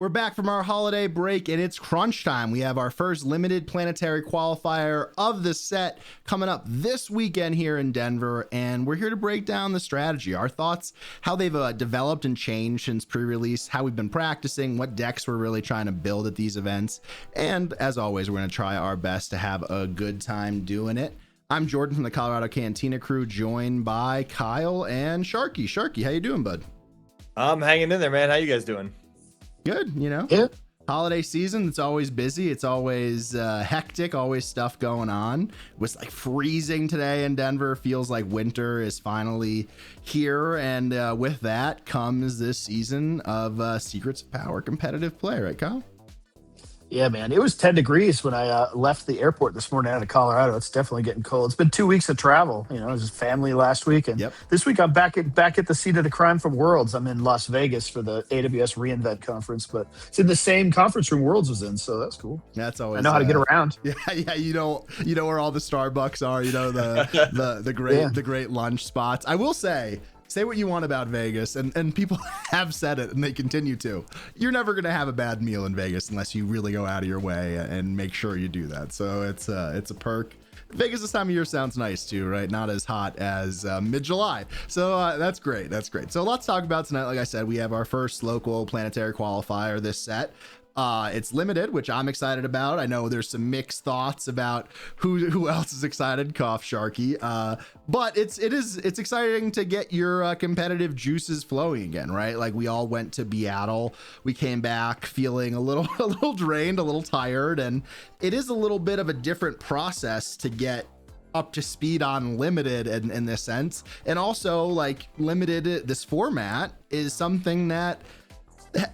We're back from our holiday break and it's crunch time. We have our first limited planetary qualifier of the set coming up this weekend here in Denver, and we're here to break down the strategy, our thoughts, how they've developed and changed since pre-release, how we've been practicing, what decks we're really trying to build at these events, and as always, we're going to try our best to have a good time doing it. I'm Jordan from the Colorado Cantina Crew, joined by Kyle and Sharkey. Sharkey, how you doing, bud? I'm hanging in there, man. How you guys doing? Good, you know? Yeah. Holiday season, it's always busy. It's always hectic, always stuff going on. It was like freezing today in Denver. Feels like winter is finally here. And with that comes this season of Secrets of Power competitive play, right, Kyle? Yeah, man. It was 10 degrees when I left the airport this morning out of Colorado. It's definitely getting cold. It's been 2 weeks of travel. You know, it was family last week. And This week I'm back at the seat of the crime from Worlds. I'm in Las Vegas for the AWS reInvent conference, but it's in the same conference room Worlds was in. So that's cool. That's always, I know how to get around. Yeah. You know where all the Starbucks are, you know, the great lunch spots. I will say what you want about Vegas, and people have said it and they continue to. You're never going to have a bad meal in Vegas unless you really go out of your way and make sure you do that. So it's a perk. Vegas this time of year sounds nice too, right? Not as hot as mid-July. So that's great. That's great. So lots to talk about tonight. Like I said, we have our first local planetary qualifier this set. It's limited, which I'm excited about. I know there's some mixed thoughts about who else is excited. Cough, Sharkey. But it's exciting to get your competitive juices flowing again, right? Like we all went to Seattle. We came back feeling a little drained, a little tired, and it is a little bit of a different process to get up to speed on limited in this sense. And also, like, limited, this format is something that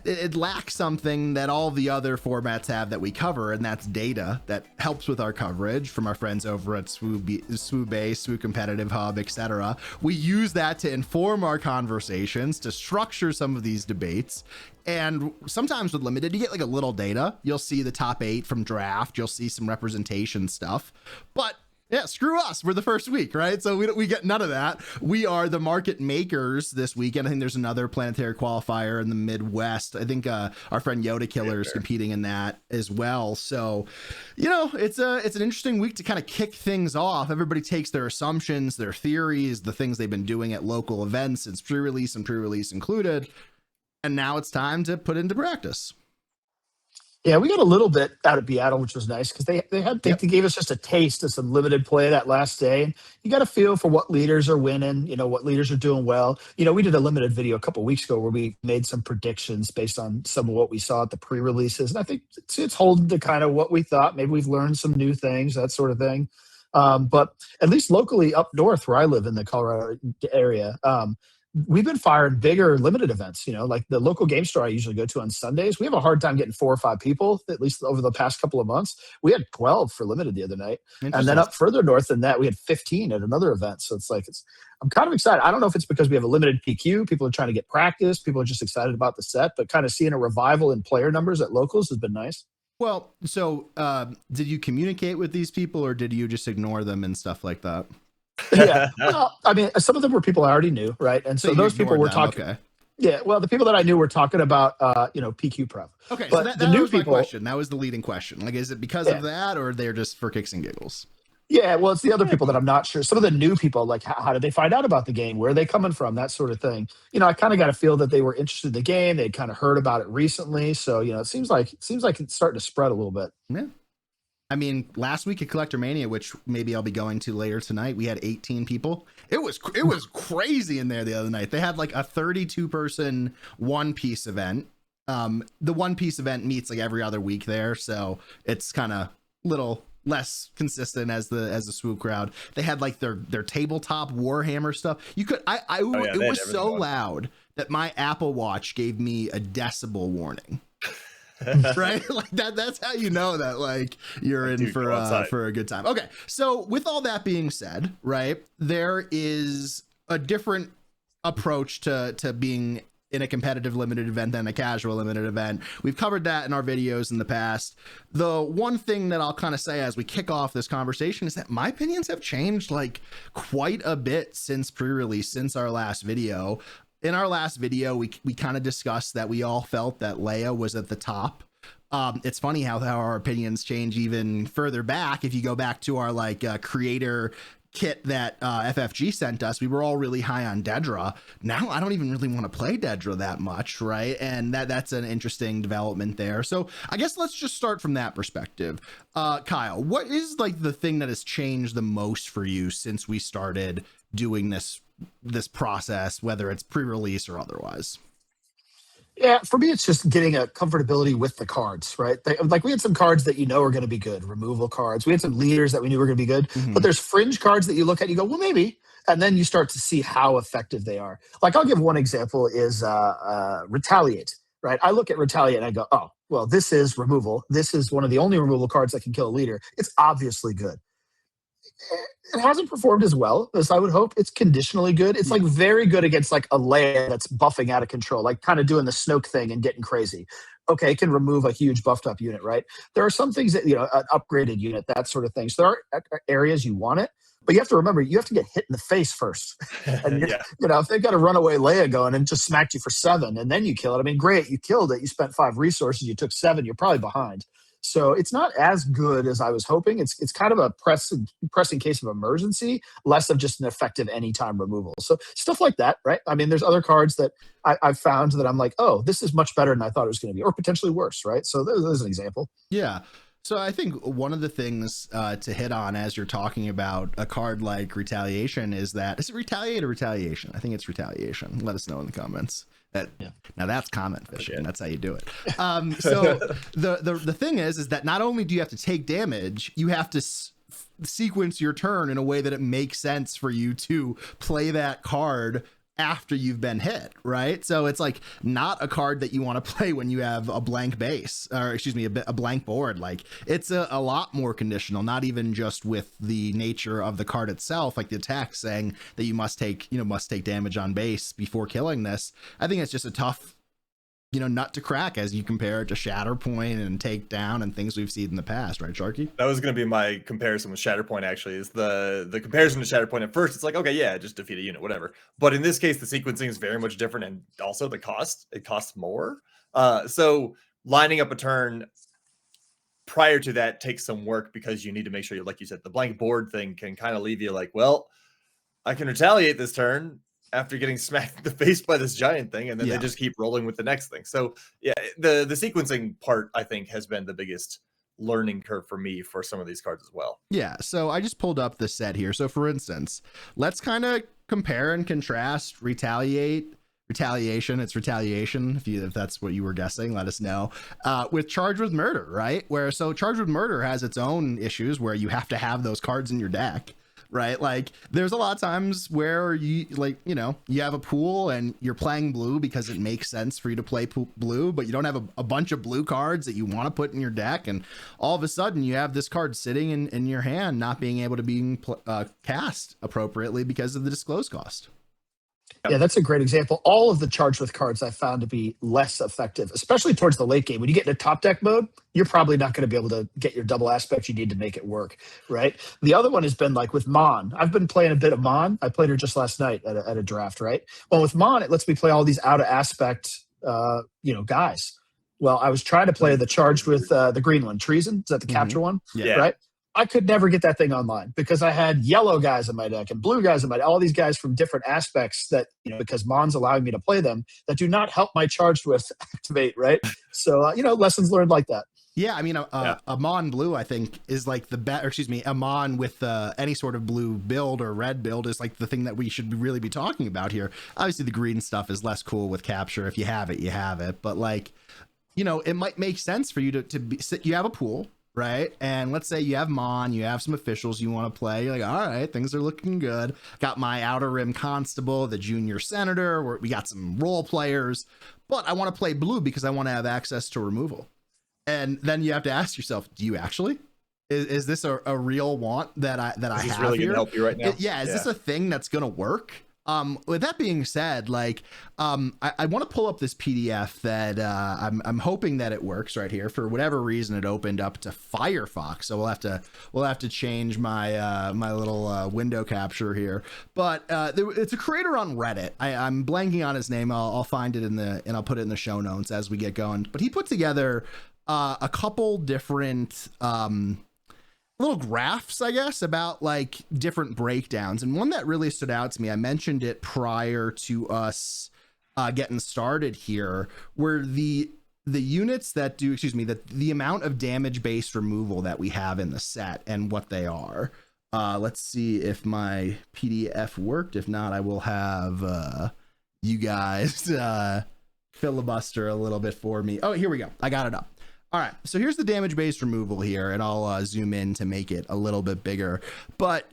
it lacks something that all the other formats have that we cover, and that's data that helps with our coverage from our friends over at SWU Base, SWU Competitive Hub, etc. We use that to inform our conversations, to structure some of these debates. And sometimes with limited, you get like a little data. You'll see the top 8 from draft. You'll see some representation stuff, but yeah, screw us. We're the first week, right? So we get none of that. We are the market makers this weekend. I think there's another planetary qualifier in the Midwest. I think our friend Yoda Killer is competing in that as well. So, you know, it's an interesting week to kind of kick things off. Everybody takes their assumptions, their theories, the things they've been doing at local events since pre-release and pre-release included. And now it's time to put into practice. Yeah, we got a little bit out of Seattle, which was nice because they gave us just a taste of some limited play that last day. And you got a feel for what leaders are winning, you know, what leaders are doing well. You know, we did a limited video a couple of weeks ago where we made some predictions based on some of what we saw at the pre-releases. And I think it's holding to kind of what we thought. Maybe we've learned some new things, that sort of thing. But at least locally up north where I live in the Colorado area, we've been firing bigger limited events, you know, like the local game store I usually go to on Sundays. We have a hard time getting 4 or 5 people, at least over the past couple of months. We had 12 for limited the other night. And then up further north than that, we had 15 at another event. So I'm kind of excited. I don't know if it's because we have a limited PQ. People are trying to get practice. People are just excited about the set, but kind of seeing a revival in player numbers at locals has been nice. Well, so did you communicate with these people or did you just ignore them and stuff like that? Yeah. Well, I mean, some of them were people I already knew, right? And so those people were talking. Okay. Yeah. Well, the people that I knew were talking about, PQ prep. Okay. But so that was my question. That was the leading question. Like, is it because of that or they're just for kicks and giggles? Yeah. Well, it's the other people that I'm not sure. Some of the new people, like how did they find out about the game? Where are they coming from? That sort of thing. You know, I kind of got a feel that they were interested in the game. They'd kind of heard about it recently. So, you know, it seems like it's starting to spread a little bit. Yeah. I mean, last week at Collector Mania, which maybe I'll be going to later tonight, we had 18 people. It was crazy in there the other night. They had like a 32-person One Piece event. The One Piece event meets like every other week there, so it's kind of little less consistent as the SWU crowd. They had like their tabletop Warhammer stuff. You could it was so loud that my Apple Watch gave me a decibel warning. Right, like that's how you know that like you're in for a good time. Okay, so with all that being said, right, there is a different approach to being in a competitive limited event than a casual limited event. We've covered that in our videos in the past. The one thing that I'll kind of say as we kick off this conversation is that my opinions have changed like quite a bit since pre-release, since our last video. in our last video, we kind of discussed that we all felt that Leia was at the top. It's funny how our opinions change even further back. If you go back to our like creator kit that FFG sent us, we were all really high on Dedra. Now I don't even really want to play Dedra that much, right? And that's an interesting development there. So I guess let's just start from that perspective. Kyle, what is like the thing that has changed the most for you since we started doing this process, whether it's pre-release or otherwise? Yeah, for me, it's just getting a comfortability with the cards, right? Like we had some cards that are going to be good, removal cards. We had some leaders that we knew were going to be good, but there's fringe cards that you look at, and you go, well, maybe, and then you start to see how effective they are. Like I'll give one example is Retaliate, right? I look at Retaliate and I go, oh, well, this is removal. This is one of the only removal cards that can kill a leader. It's obviously good. It hasn't performed as well as I would hope. It's conditionally good. It's like very good against like a Leia that's buffing out of control, like kind of doing the Snoke thing and getting crazy. Okay, it can remove a huge buffed up unit, right? There are some things that, an upgraded unit, that sort of thing. So there are areas you want it, but you have to remember, you have to get hit in the face first. And, if they've got a runaway Leia going and just smacked you for 7 and then you kill it, I mean, great, you killed it. You spent 5 resources, you took 7, you're probably behind. So it's not as good as I was hoping. It's kind of a pressing case of emergency, less of just an effective anytime removal. So stuff like that, right? I mean, there's other cards that I've found that I'm like, oh, this is much better than I thought it was going to be, or potentially worse, right? So there's an example. Yeah. So I think one of the things to hit on as you're talking about a card like Retaliation is it Retaliate or Retaliation? I think it's Retaliation. Let us know in the comments. Now that's comment fishing. That's how you do it. So the thing is that not only do you have to take damage, you have to sequence your turn in a way that it makes sense for you to play that card after you've been hit, right? So it's like not a card that you want to play when you have a blank base, or excuse me, a blank board. Like it's a lot more conditional, not even just with the nature of the card itself, like the attack saying that you must take damage on base before killing this. I think it's just a tough nut to crack as you compare it to Shatterpoint and Takedown and things we've seen in the past, right, Sharkey? That was going to be my comparison with Shatterpoint, actually, is the comparison to Shatterpoint. At first, it's like, okay, yeah, just defeat a unit, whatever. But in this case, the sequencing is very much different, and also it costs more. So lining up a turn prior to that takes some work because you need to make sure, like you said, the blank board thing can kind of leave you like, well, I can retaliate this turn after getting smacked in the face by this giant thing, and then they just keep rolling with the next thing. So yeah, the sequencing part, I think, has been the biggest learning curve for me for some of these cards as well. Yeah, so I just pulled up the set here. So for instance, let's kind of compare and contrast Retaliation, it's Retaliation, if that's what you were guessing, let us know, with Charged with Murder, right? So Charged with Murder has its own issues where you have to have those cards in your deck, right? Like there's a lot of times where you have a pool and you're playing blue because it makes sense for you to play blue, but you don't have a bunch of blue cards that you want to put in your deck, and all of a sudden you have this card sitting in your hand not being able to be cast appropriately because of the disclose cost. Yeah, that's a great example. All of the Charged with cards I found to be less effective, especially towards the late game. When you get into top deck mode, you're probably not going to be able to get your double aspect you need to make it work, right? The other one has been like with Mon. I've been playing a bit of Mon. I played her just last night at a draft, right? Well, with Mon, it lets me play all these out of aspect, guys. Well, I was trying to play the Charged with the green one, Treason. Is that the capture one? Yeah. Right? I could never get that thing online because I had yellow guys in my deck and blue guys in my deck, all these guys from different aspects that, because Mon's allowing me to play them that do not help my Charged with activate, right? So, lessons learned like that. Yeah, I mean, a Mon blue, I think, is like a Mon with any sort of blue build or red build is like the thing that we should really be talking about here. Obviously, the green stuff is less cool with capture. If you have it, you have it. But like, it might make sense for you you have a pool, right? And let's say you have Mon, you have some officials you want to play. You're like, all right, things are looking good. Got my Outer Rim Constable, the Junior Senator. We got some role players, but I want to play blue because I want to have access to removal. And then you have to ask yourself, do you actually? Is this a real want that I have really here? Gonna help you right now? Is this a thing that's going to work? With that being said, like, I want to pull up this PDF that I'm hoping that it works right here. For whatever reason, it opened up to Firefox, so we'll have to change my my little window capture here. But it's a creator on Reddit. I'm blanking on his name. I'll find it and I'll put it in the show notes as we get going. But he put together a couple different little graphs, I guess, about like different breakdowns. And one that really stood out to me, I mentioned it prior to us getting started here, where the units that do, the amount of damage based removal that we have in the set and what they are. Let's see if my PDF worked. If not, I will have you guys filibuster a little bit for me. Oh, here we go. I got it up. All right, so here's the damage based removal here, and I'll zoom in to make it a little bit bigger. But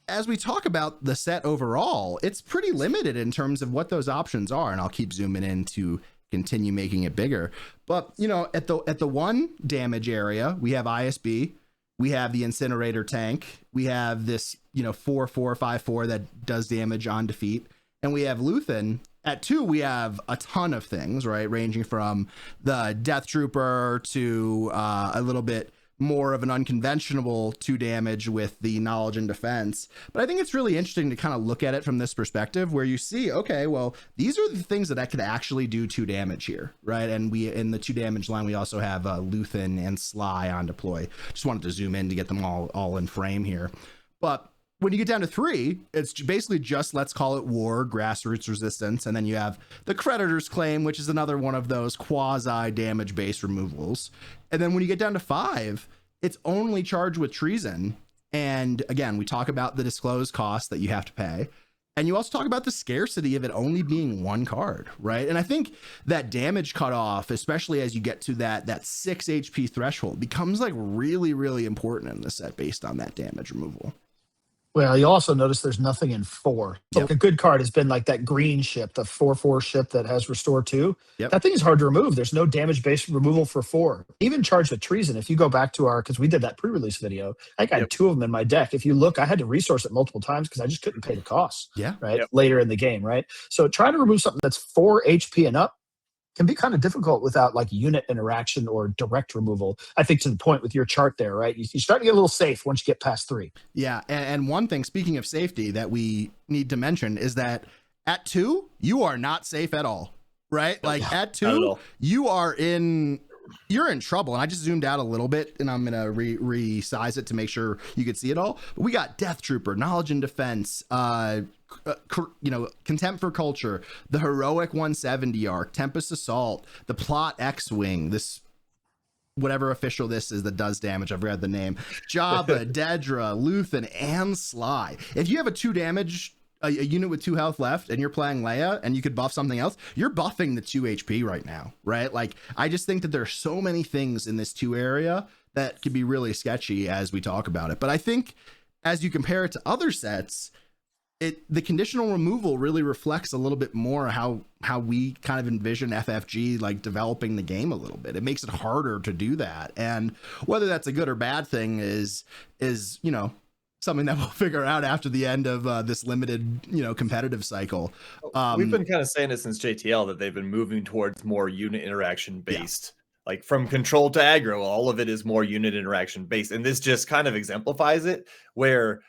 as we talk about the set overall, it's pretty limited in terms of what those options are, and I'll keep zooming in to continue making it bigger. But you know, at the 1 damage area, we have ISB, we have the incinerator tank, we have this 4-4-5-4 that does damage on defeat, and we have Luthen. At 2, we have a ton of things, right? Ranging from the Death Trooper to a little bit more of an unconventional 2 damage with the Knowledge and Defense. But I think it's really interesting to kind of look at it from this perspective where you see, okay, well, these are the things that I could actually do 2 damage here, right? And we, in the 2 damage line, we also have Luthen and Sly on deploy. Just wanted to zoom in to get them all in frame here. But when you get down to 3, it's basically just, let's call it war, grassroots resistance. And then you have the Creditor's Claim, which is another one of those quasi damage based removals. And then when you get down to 5, it's only charged with treason. And again, we talk about the disclosed cost that you have to pay. And you also talk about the scarcity of it only being 1 card, right? And I think that damage cutoff, especially as you get to that 6 HP threshold, becomes like really, really important in the set based on that damage removal. Well, you also notice there's nothing in 4. So Yep. a good card has been like that green ship, the 4/4 ship that has Restore 2. Yep. That thing is hard to remove. There's no damage-based removal for 4. Even charged with treason. If you go back to because we did that pre-release video, I think I had 2 of them in my deck. If you look, I had to resource it multiple times because I just couldn't pay the costs. Yeah. Right. Yep. Later in the game, right? So trying to remove something that's 4 HP and up can be kind of difficult without like unit interaction or direct removal. I think to the point with your chart there, right? You start to get a little safe once you get past 3. Yeah. And one thing, speaking of safety, that we need to mention is that at 2, you are not safe at all, right? Like at 2, you're in trouble. And I just zoomed out a little bit and I'm going to resize it to make sure you could see it all. But we got Death Trooper, Knowledge and Defense, Contempt for Culture, the Heroic 170 arc, Tempest Assault, the Plot X-Wing, this whatever official this is that does damage, I've read the name, Jabba, Dedra, Luthen, and Sly. If you have a 2 damage, a unit with 2 health left, and you're playing Leia, and you could buff something else, you're buffing the 2 HP right now, right? Like, I just think that there's so many things in this 2 area that could be really sketchy as we talk about it. But I think as you compare it to other sets, the conditional removal really reflects a little bit more how we kind of envision FFG like developing the game a little bit. It makes it harder to do that, and whether that's a good or bad thing is something that we'll figure out after the end of this limited competitive cycle. We've been kind of saying it since JTL that they've been moving towards more unit interaction based. Yeah. Like from control to aggro, all of it is more unit interaction based, and this just kind of exemplifies it, where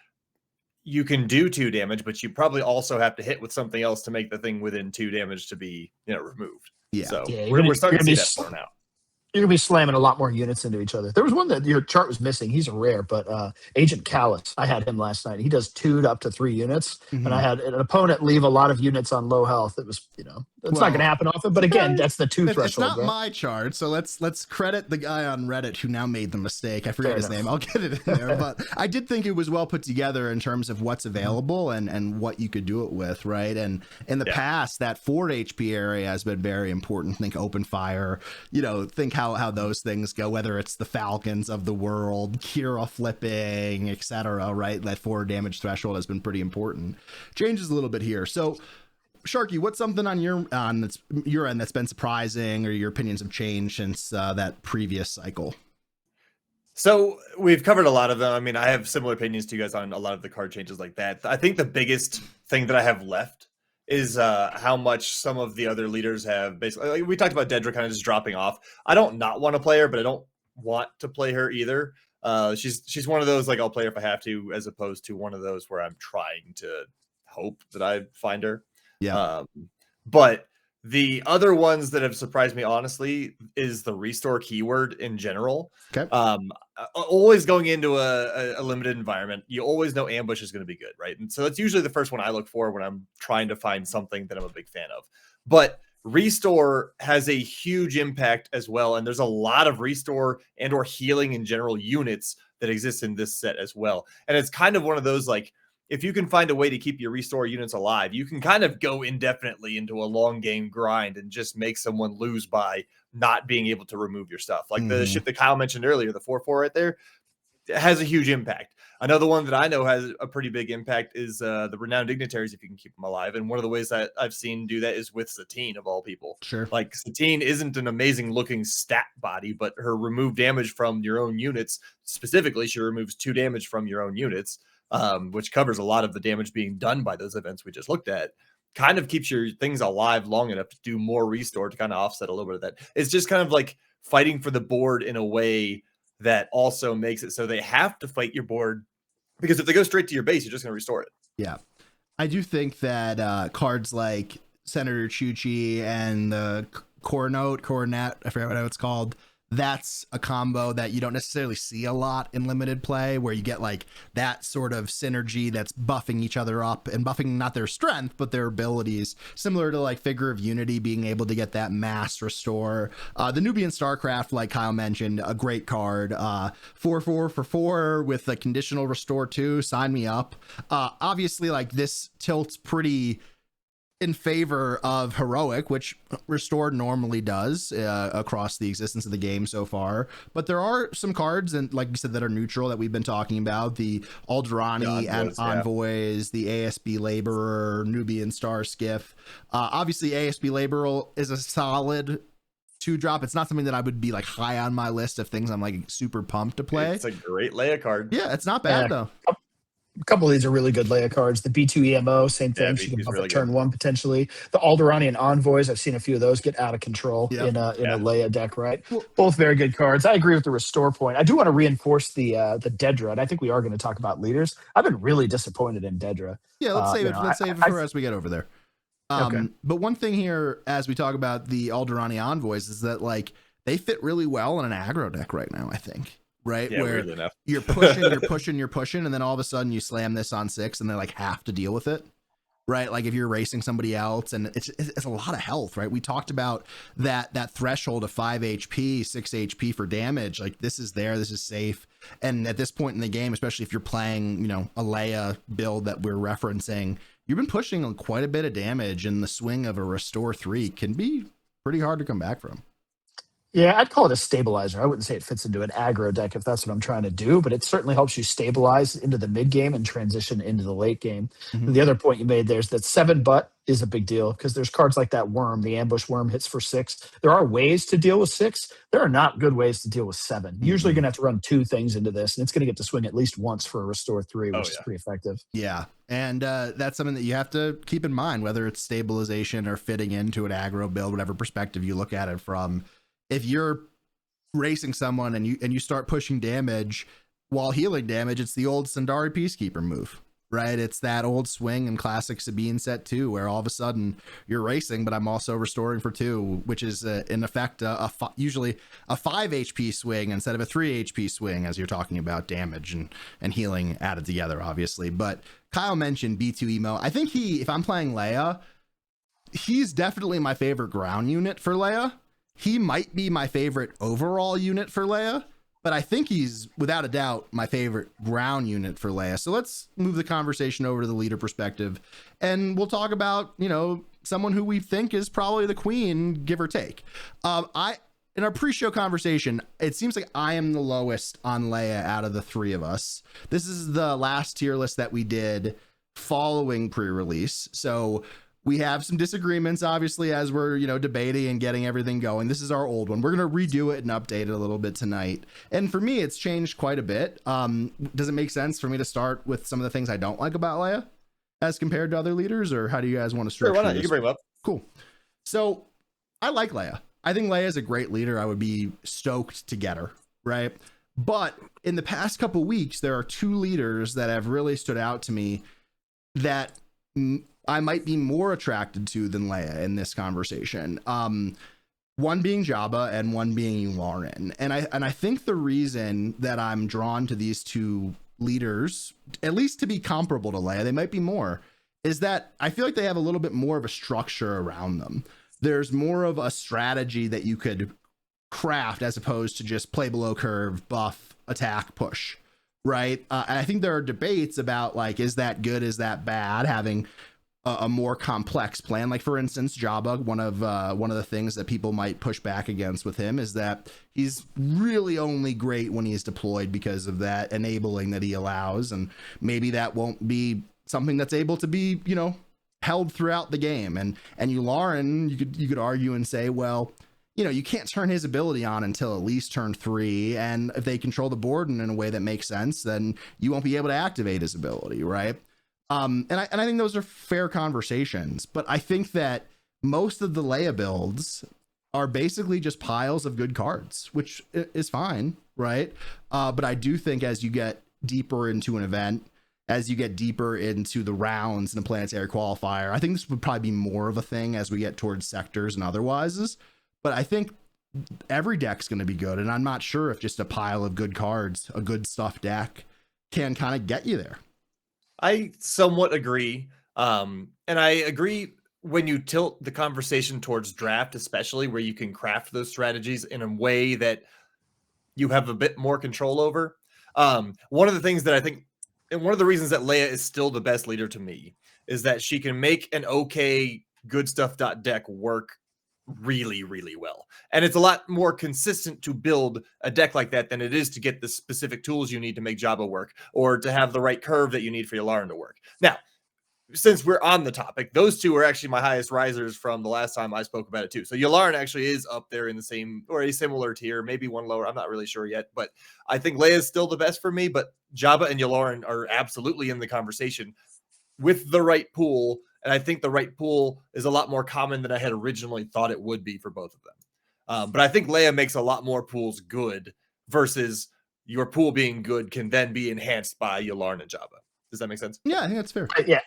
you can do 2 damage, but you probably also have to hit with something else to make the thing within 2 damage to be, removed. Yeah. So yeah, we're starting to see that more now. You're going to be slamming a lot more units into each other. There was one that your chart was missing. He's a rare, but Agent Callus, I had him last night. He does 2 to up to 3 units. Mm-hmm. And I had an opponent leave a lot of units on low health. It was, it's not going to happen often. But again, that's the 2 threshold. It's not right? my chart. So let's credit the guy on Reddit who now made the mistake. I forget his name. I'll get it in there. But I did think it was well put together in terms of what's available and what you could do it with, right? And in the past, that 4 HP area has been very important. Think open fire, think how those things go, whether it's the Falcons of the world, Kira flipping, etc., right? That 4 damage threshold has been pretty important. Changes a little bit here. So Sharkey, what's something on your end that's been surprising, or your opinions have changed since that previous cycle? So we've covered a lot of them. I mean, I have similar opinions to you guys on a lot of the card changes like that. I think the biggest thing that I have left is how much some of the other leaders have basically. Like we talked about Dedra kind of just dropping off. I don't not want to play her, but I don't want to play her either. She's one of those like I'll play her if I have to, as opposed to one of those where I'm trying to hope that I find her. Yeah. But the other ones that have surprised me, honestly, is the restore keyword in general. Okay. Always going into a limited environment, you always know ambush is going to be good, right? And so that's usually the first one I look for when I'm trying to find something that I'm a big fan of. But restore has a huge impact as well, and there's a lot of restore and or healing in general units that exist in this set as well. And it's kind of one of those like, if you can find a way to keep your restore units alive, you can kind of go indefinitely into a long game grind and just make someone lose by not being able to remove your stuff. Like the shit that Kyle mentioned earlier, the 4/4 right there, has a huge impact. Another one that I know has a pretty big impact is the Renowned Dignitaries, if you can keep them alive. And one of the ways that I've seen do that is with Satine, of all people. Sure. Like Satine isn't an amazing looking stat body, but her remove damage from your own units, specifically, she removes 2 damage from your own units, which covers a lot of the damage being done by those events we just looked at. Kind of keeps your things alive long enough to do more restore to kind of offset a little bit of that. It's just kind of like fighting for the board in a way that also makes it so they have to fight your board, because if they go straight to your base, you're just going to restore it. Yeah. I do think that cards like Senator Chuchi and the Coronet, I forget what it's called, that's a combo that you don't necessarily see a lot in limited play, where you get like that sort of synergy that's buffing each other up and buffing not their strength, but their abilities, similar to like Figure of Unity being able to get that mass restore. The Nubian Starcraft, like Kyle mentioned, a great card. 4/4 for 4 with a conditional restore 2. Sign me up. Obviously, like this tilts pretty in favor of heroic, which restore normally does across the existence of the game so far. But there are some cards, and like you said, that are neutral that we've been talking about: the Alderani and Envoys, the ASB Laborer, Nubian Star Skiff. Obviously, ASB Laborer is a solid 2-drop. It's not something that I would be like high on my list of things I'm like super pumped to play. It's a great Leia card. Yeah, it's not bad though. A couple of these are really good Leia cards. The B2 EMO, same thing. She can buff really turn 1 potentially. The Alderani and Envoys, I've seen a few of those get out of control in a Leia deck, right? Both very good cards. I agree with the restore point. I do want to reinforce the Dedra, and I think we are going to talk about leaders. I've been really disappointed in Dedra. Yeah, let's save it. Let's save it for as we get over there. Okay. But one thing here, as we talk about the Alderani Envoys, is that like they fit really well in an aggro deck right now, I think. Right, yeah, where you're pushing, and then all of a sudden you slam this on 6, and they like have to deal with it. Right, like if you're racing somebody else, and it's a lot of health. Right, we talked about that threshold of 5 HP, 6 HP for damage. Like this is safe. And at this point in the game, especially if you're playing, a Leia build that we're referencing, you've been pushing quite a bit of damage, and the swing of a restore 3 can be pretty hard to come back from. Yeah, I'd call it a stabilizer. I wouldn't say it fits into an aggro deck if that's what I'm trying to do, but it certainly helps you stabilize into the mid game and transition into the late game. Mm-hmm. The other point you made there is that 7 butt is a big deal, because there's cards like that Worm, the Ambush Worm hits for 6. There are ways to deal with 6. There are not good ways to deal with 7. Mm-hmm. Usually you're going to have to run 2 things into this, and it's going to get to swing at least once for a restore 3, which is pretty effective. Yeah, and that's something that you have to keep in mind, whether it's stabilization or fitting into an aggro build, whatever perspective you look at it from. If you're racing someone and you start pushing damage while healing damage, it's the old Sundari Peacekeeper move, right? It's that old swing in classic Sabine set 2, where all of a sudden you're racing, but I'm also restoring for 2, which is in effect usually a 5 HP swing instead of a 3 HP swing, as you're talking about damage and healing added together, obviously. But Kyle mentioned B2 Emo. I think if I'm playing Leia, he's definitely my favorite ground unit for Leia. He might be my favorite overall unit for Leia, but I think he's, without a doubt, my favorite ground unit for Leia. So let's move the conversation over to the leader perspective, and we'll talk about, someone who we think is probably the queen, give or take. In our pre-show conversation, it seems like I am the lowest on Leia out of the 3 of us. This is the last tier list that we did following pre-release. So We have some disagreements, obviously, as we're, debating and getting everything going. This is our old one. We're going to redo it and update it a little bit tonight. And for me, it's changed quite a bit. Does it make sense for me to start with some of the things I don't like about Leia as compared to other leaders, or how do you guys want to structure Sure, why not? this? You can bring them up. Cool. So I like Leia. I think Leia is a great leader. I would be stoked to get her, right? But in the past couple weeks, there are two leaders that have really stood out to me that I might be more attracted to than Leia in this conversation. One being Jabba and one being Yularen. And I think the reason that I'm drawn to these two leaders, at least to be comparable to Leia, they might be more, is that I feel like they have a little bit more of a structure around them. There's more of a strategy that you could craft as opposed to just play below curve, buff, attack, push, right? And I think there are debates about, like, is that good? Is that bad? Having a more complex plan. Like, for instance, Jabba, one of the things that people might push back against with him is that he's really only great when he's deployed because of that enabling that he allows. And maybe that won't be something that's able to be, held throughout the game. And Yularen, you could argue and say, well, you can't turn his ability on until at least turn 3. And if they control the board in a way that makes sense, then you won't be able to activate his ability, right? And I think those are fair conversations, but I think that most of the Leia builds are basically just piles of good cards, which is fine, right? But I do think as you get deeper into an event, as you get deeper into the rounds in a planetary qualifier, I think this would probably be more of a thing as we get towards sectors and otherwise. But I think every deck's going to be good, and I'm not sure if just a pile of good cards, a good stuff deck, can kind of get you there. I somewhat agree. And I agree when you tilt the conversation towards draft, especially where you can craft those strategies in a way that you have a bit more control over. One of the things that I think, and one of the reasons that Leia is still the best leader to me, is that she can make an okay good stuff deck work really, really well. And it's a lot more consistent to build a deck like that than it is to get the specific tools you need to make Jabba work, or to have the right curve that you need for Yularen to work. Now, since we're on the topic, those two are actually my highest risers from the last time I spoke about it too. So Yularen actually is up there in the same or a similar tier, maybe one lower. I'm not really sure yet, but I think Leia is still the best for me. But Jabba and Yularen are absolutely in the conversation with the right pool. And I think the right pool is a lot more common than I had originally thought it would be for both of them. But I think Leia makes a lot more pools good versus your pool being good can then be enhanced by Yularen and Jabba. Does that make sense? Yeah, I think that's fair. Yeah.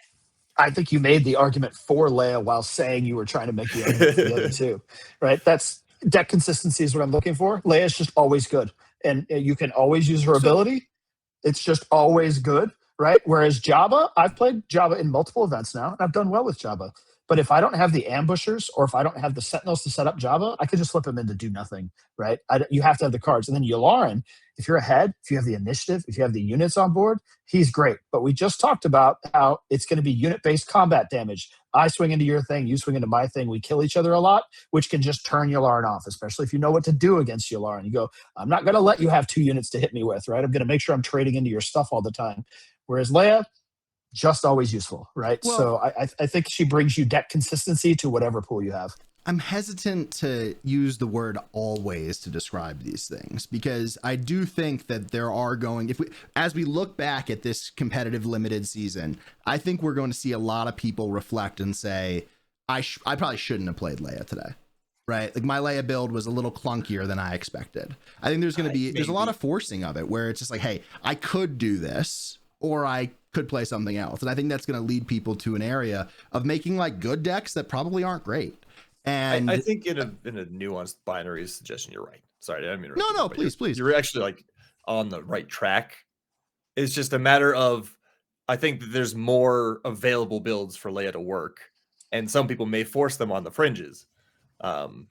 I think you made the argument for Leia while saying you were trying to make the argument for the other two, right? That's deck consistency is what I'm looking for. Leia's just always good. And you can always use her ability. It's just always good. Right. Whereas Jabba, I've played Jabba in multiple events now, and I've done well with Jabba. But if I don't have the ambushers or if I don't have the sentinels to set up Jabba, I could just flip him in to do nothing. Right. You have to have the cards. And then Yularen, if you're ahead, if you have the initiative, if you have the units on board, he's great. But we just talked about how it's going to be unit-based combat damage. I swing into your thing, you swing into my thing. We kill each other a lot, which can just turn Yularen off, especially if you know what to do against Yularen. You go, I'm not going to let you have 2 units to hit me with, right? I'm going to make sure I'm trading into your stuff all the time. Whereas Leia, just always useful, right? Well, so I think she brings you deck consistency to whatever pool you have. I'm hesitant to use the word always to describe these things, because I do think that there are going, as we look back at this competitive limited season, I think we're going to see a lot of people reflect and say, I probably shouldn't have played Leia today. Right? Like, my Leia build was a little clunkier than I expected. I think there's a lot of forcing of it where it's just like, hey, I could do this, or I could play something else. And I think that's going to lead people to an area of making like good decks that probably aren't great. And I think in a nuanced binary suggestion, you're right. Sorry, I didn't mean to interrupt. No, please. You're actually like on the right track. It's just a matter of, I think that there's more available builds for Leia to work, and some people may force them on the fringes. Well,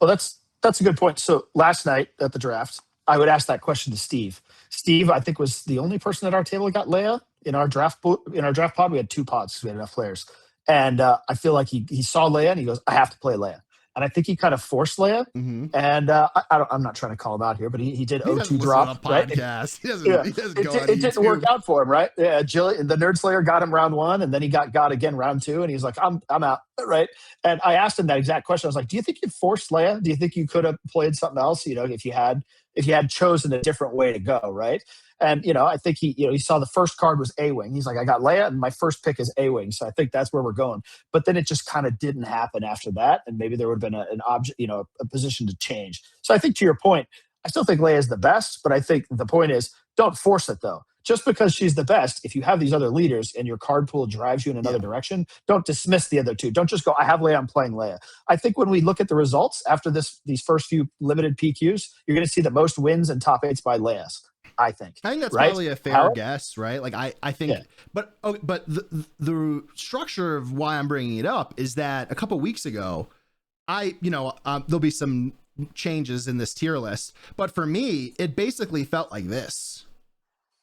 that's a good point. So last night at the draft, I would ask that question to Steve. Steve, I think, was the only person at our table that got Leia in our draft pod. We had 2 pods because we had enough players. And I feel like he saw Leia and he goes, I have to play Leia. and I think he kind of forced Leia. Mm-hmm. And I'm not trying to call him out here, but he did He O2 doesn't listen drop, to right? podcasts. He doesn't. Yeah, He doesn't it, go di- on it didn't work YouTube. out for him, right? Yeah, the Nerd Slayer got him round 1, and then he got again round 2, and he's like, I'm out, right? And I asked him that exact question. I was like, do you think you forced Leia? Do you think you could have played something else? If you had chosen a different way to go, right? And I think he saw the first card was A-wing. He's like, I got Leia, and my first pick is A-wing, so I think that's where we're going. But then it just kind of didn't happen after that, and maybe there would have been an object, a position to change. So I think to your point, I still think Leia is the best, but I think the point is don't force it though. Just because she's the best, if you have these other leaders and your card pool drives you in another direction, don't dismiss the other two. Don't just go, I have Leia, I'm playing Leia. I think when we look at the results after these first few limited PQs, you're going to see the most wins and top 8s by Leia's. I think that's right? probably a fair guess, right? Like I think, but the structure of why I'm bringing it up is that a couple weeks ago, there'll be some changes in this tier list, but for me, it basically felt like this,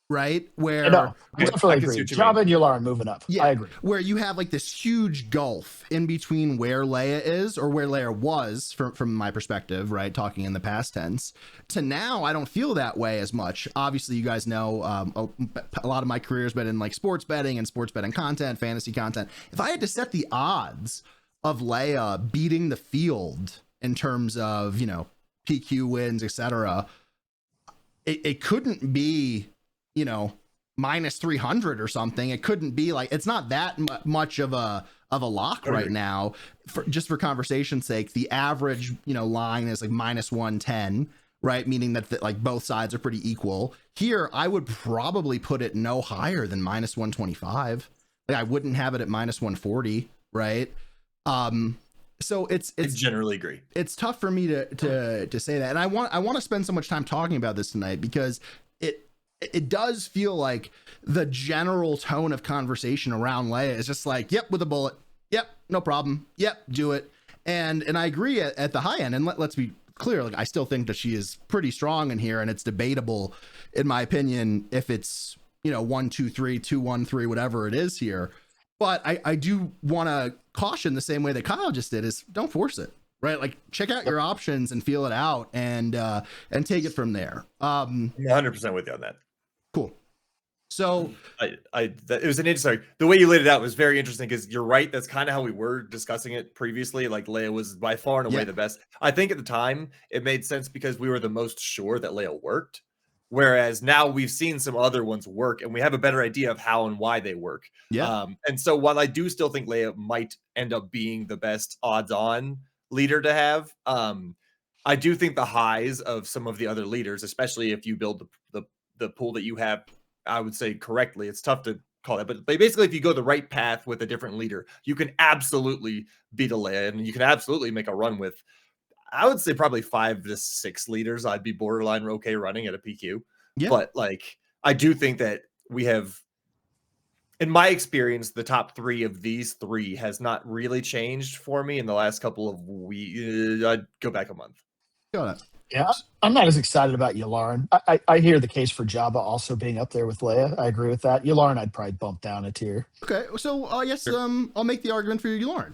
right? Where I definitely agree. Jabba and Yularen moving up. Yeah, I agree. Where you have like this huge gulf in between where Leia is, or where Leia was from my perspective, right? Talking in the past tense, to now, I don't feel that way as much. Obviously, you guys know a lot of my career has been in like sports betting and sports betting content, fantasy content. If I had to set the odds of Leia beating the field in terms of, PQ wins, etc., it couldn't be, minus 300 or something. It couldn't be like, it's not that much of a lock right now. Just for conversation's sake, the average, line is like minus 110, right? Meaning that like both sides are pretty equal. Here, I would probably put it no higher than minus 125. Like I wouldn't have it at minus 140, right? So it's I generally agree. It's tough for me to say that, and I want to spend so much time talking about this tonight because it does feel like the general tone of conversation around Leia is just like, yep, with a bullet, yep, no problem, yep, do it, and I agree at the high end, and let's be clear, like I still think that she is pretty strong in here, and it's debatable, in my opinion, if it's 1, 2, 3, 2, 1, 3, whatever it is here. But I do want to caution the same way that Kyle just did is don't force it, right? Like check out your options and feel it out and take it from there. I'm 100% with you on that. Cool. So it was an interesting, the way you laid it out was very interesting because you're right. That's kind of how we were discussing it previously. Like Leia was by far and away the best. I think at the time it made sense because we were the most sure that Leia worked. Whereas now we've seen some other ones work and we have a better idea of how and why they work. Yeah. And so while I do still think Leia might end up being the best odds on leader to have, I do think the highs of some of the other leaders, especially if you build the pool that you have, I would say correctly, it's tough to call it, but basically if you go the right path with a different leader, you can absolutely beat a Leia and you can absolutely make a run with, I would say probably 5 to 6 leaders. I'd be borderline okay running at a PQ. Yeah. But like, I do think that we have, in my experience, the top 3 of these 3 has not really changed for me in the last couple of weeks. I'd go back a month. Got it. Yeah, I'm not as excited about Yularen. I hear the case for Jabba also being up there with Leia. I agree with that. Yularen, I'd probably bump down a tier. Okay, so I guess I'll make the argument for Yularen,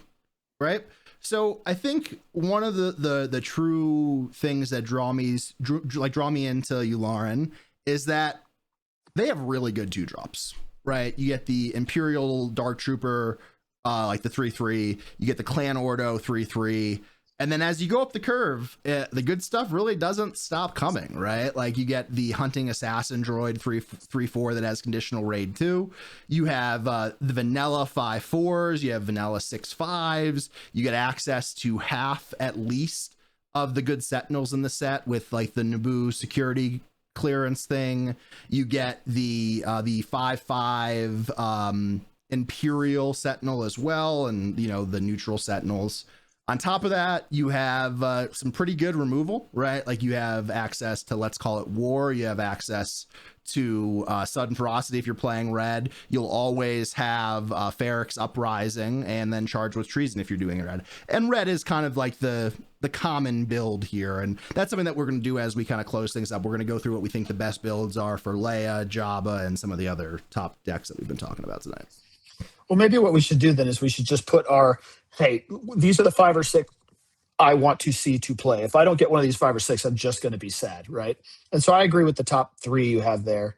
right? So I think one of the true things that draw me into Yularen is that they have really good 2-drops, right? You get the Imperial Dark Trooper, like the 3/3. You get the Clan Ordo 3/3. And then as you go up the curve, the good stuff really doesn't stop coming, right? Like you get the Hunting Assassin Droid 3/4 that has conditional raid 2. You have the vanilla 5/4s. You have vanilla 6/5s. You get access to half at least of the good Sentinels in the set with like the Naboo security clearance thing. You get the 5/5 Imperial Sentinel as well, and the neutral Sentinels. On top of that, you have some pretty good removal, right? Like you have access to, let's call it war. You have access to sudden ferocity if you're playing red. You'll always have Ferrix Uprising and then charge with treason if you're doing red. And red is kind of like the common build here. And that's something that we're going to do as we kind of close things up. We're going to go through what we think the best builds are for Leia, Jabba, and some of the other top decks that we've been talking about tonight. Well, maybe what we should do then is we should just put our, hey, these are the 5 or 6 I want to see to play. If I don't get one of these 5 or 6, I'm just going to be sad, right? And so I agree with the top 3 you have there.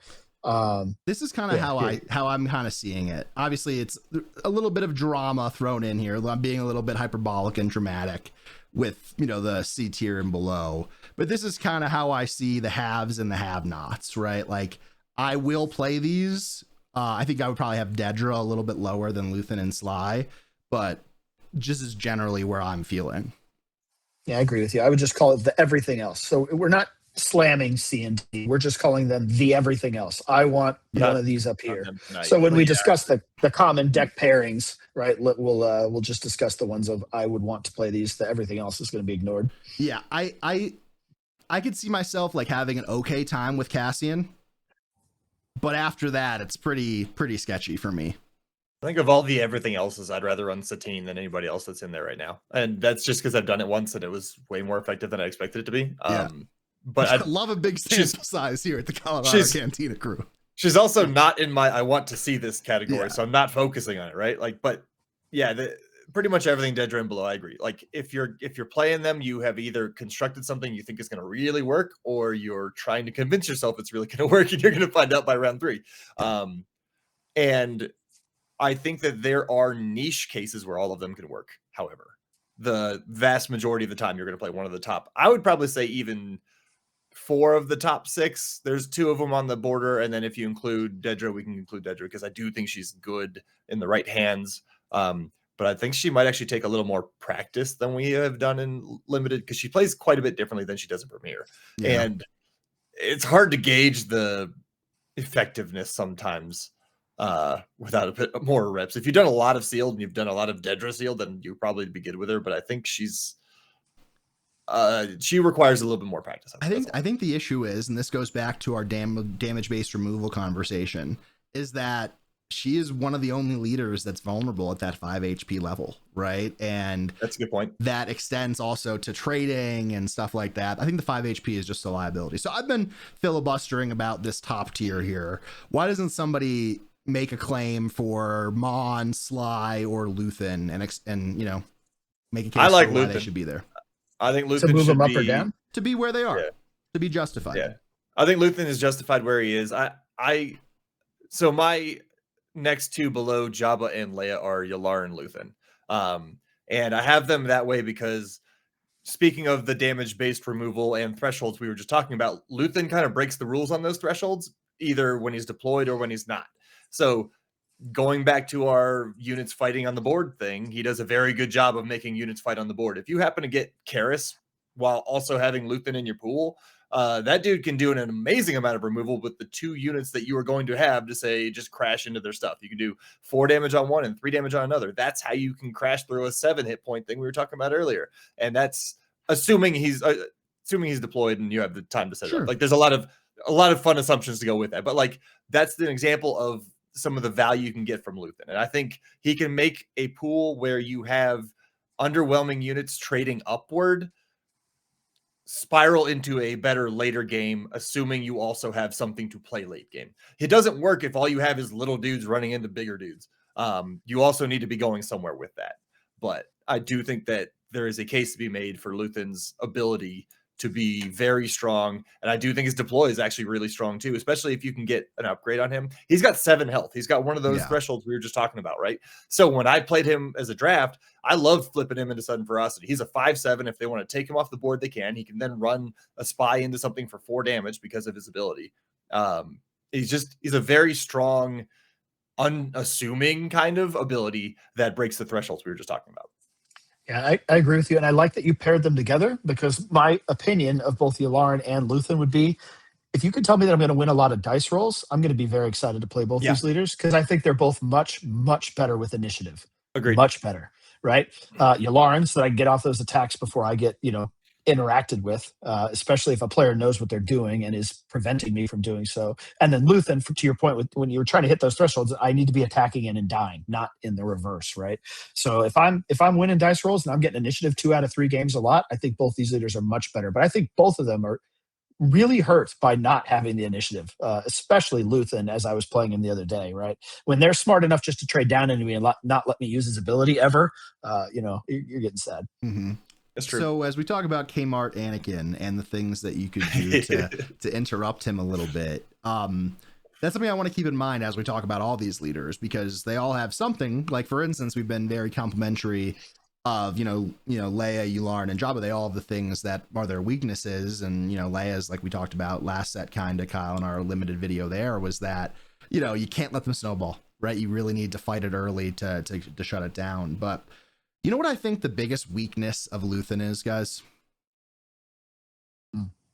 This is kind of how I'm kind of seeing it. Obviously, it's a little bit of drama thrown in here. I'm being a little bit hyperbolic and dramatic with, the C tier and below. But this is kind of how I see the haves and the have-nots, right? Like, I will play these. I think I would probably have Dedra a little bit lower than Luthen and Sly, but just is generally where I'm feeling. Yeah, I agree with you. I would just call it the everything else. So we're not slamming C and D. We're just calling them the everything else. I want one of these up here. So when we discuss the common deck pairings, right, we'll just discuss the ones of I would want to play these. The everything else is going to be ignored. Yeah, I could see myself like having an okay time with Cassian, but after that, it's pretty sketchy for me. I think of all the everything else's, I'd rather run Satine than anybody else that's in there right now. And that's just because I've done it once and it was way more effective than I expected it to be. Yeah. But I love a big sample size here at the Colorado Cantina Crew. She's also not in my I want to see this category, so I'm not focusing on it, right? Like, but yeah, pretty much everything Dedra and below, I agree. Like, if you're playing them, you have either constructed something you think is going to really work, or you're trying to convince yourself it's really going to work, and you're going to find out by round 3. And I think that there are niche cases where all of them can work. However, the vast majority of the time, you're going to play one of the top. I would probably say even 4 of the top 6. There's 2 of them on the border, and then if you include Dedra, we can include Dedra because I do think she's good in the right hands. But I think she might actually take a little more practice than we have done in Limited because she plays quite a bit differently than she does in Premier. Yeah. And it's hard to gauge the effectiveness sometimes without a bit more reps. If you've done a lot of Sealed and you've done a lot of Dedra Sealed, then you'll probably be good with her. But I think she requires a little bit more practice. I think the issue is, and this goes back to our damage-based removal conversation, is that she is one of the only leaders that's vulnerable at that 5 HP level, right? And that's a good point. That extends also to trading and stuff like that. I think the 5 HP is just a liability. So I've been filibustering about this top tier here. Why doesn't somebody make a claim for Mon, Sly, or Luthen and make a case for why they should be there? I think Luthen to move them up or down to be where they are, to be justified. Yeah, I think Luthen is justified where he is. So my next 2 below Jabba and Leia are Yularen and Luthen, and I have them that way because speaking of the damage-based removal and thresholds we were just talking about, Luthen kind of breaks the rules on those thresholds, either when he's deployed or when he's not. So going back to our units fighting on the board thing, he does a very good job of making units fight on the board. If you happen to get Karis while also having Luthen in your pool, that dude can do an amazing amount of removal with the 2 units that you are going to have to say just crash into their stuff. You can do 4 damage on one and 3 damage on another. That's how you can crash through a 7 hit point thing we were talking about earlier. And that's assuming he's deployed and you have the time to set it up. Like, there's a lot of fun assumptions to go with that. But like, that's an example of some of the value you can get from Luthen. And I think he can make a pool where you have underwhelming units trading upward spiral into a better later game, assuming you also have something to play late game. It doesn't work if all you have is little dudes running into bigger dudes. You also need to be going somewhere with that. But I do think that there is a case to be made for Luthen's ability to be very strong. And I do think his deploy is actually really strong too, especially if you can get an upgrade on him. He's got 7 health. He's got one of those thresholds we were just talking about, right? So when I played him as a draft, I loved flipping him into sudden ferocity. He's a 5/7. If they want to take him off the board, they can. He can then run a spy into something for 4 damage because of his ability. He's a very strong, unassuming kind of ability that breaks the thresholds we were just talking about. Yeah, I agree with you. And I like that you paired them together because my opinion of both Yularen and Luthen would be, if you could tell me that I'm going to win a lot of dice rolls, I'm going to be very excited to play both these leaders because I think they're both much, much better with initiative. Agreed. Much better, right? Yularen, so that I can get off those attacks before I get, interacted with, especially if a player knows what they're doing and is preventing me from doing so. And then Luthen, to your point, when you're trying to hit those thresholds, I need to be attacking in and dying, not in the reverse, right? So if I'm winning dice rolls and I'm getting initiative 2 out of 3 games a lot, I think both these leaders are much better. But I think both of them are really hurt by not having the initiative, especially Luthen, as I was playing him the other day, right? When they're smart enough just to trade down into me and not let me use his ability ever, you're getting sad. Mm-hmm. That's true. So as we talk about Kmart Anakin and the things that you could do to interrupt him a little bit, that's something I want to keep in mind as we talk about all these leaders, because they all have something. Like, for instance, we've been very complimentary of, Leia, Yularen, and Jabba. They all have the things that are their weaknesses. And, Leia's, like we talked about last set, kind of, Kyle, in our limited video there, was that, you can't let them snowball, right? You really need to fight it early to shut it down. But you know what I think the biggest weakness of Luthen is, guys?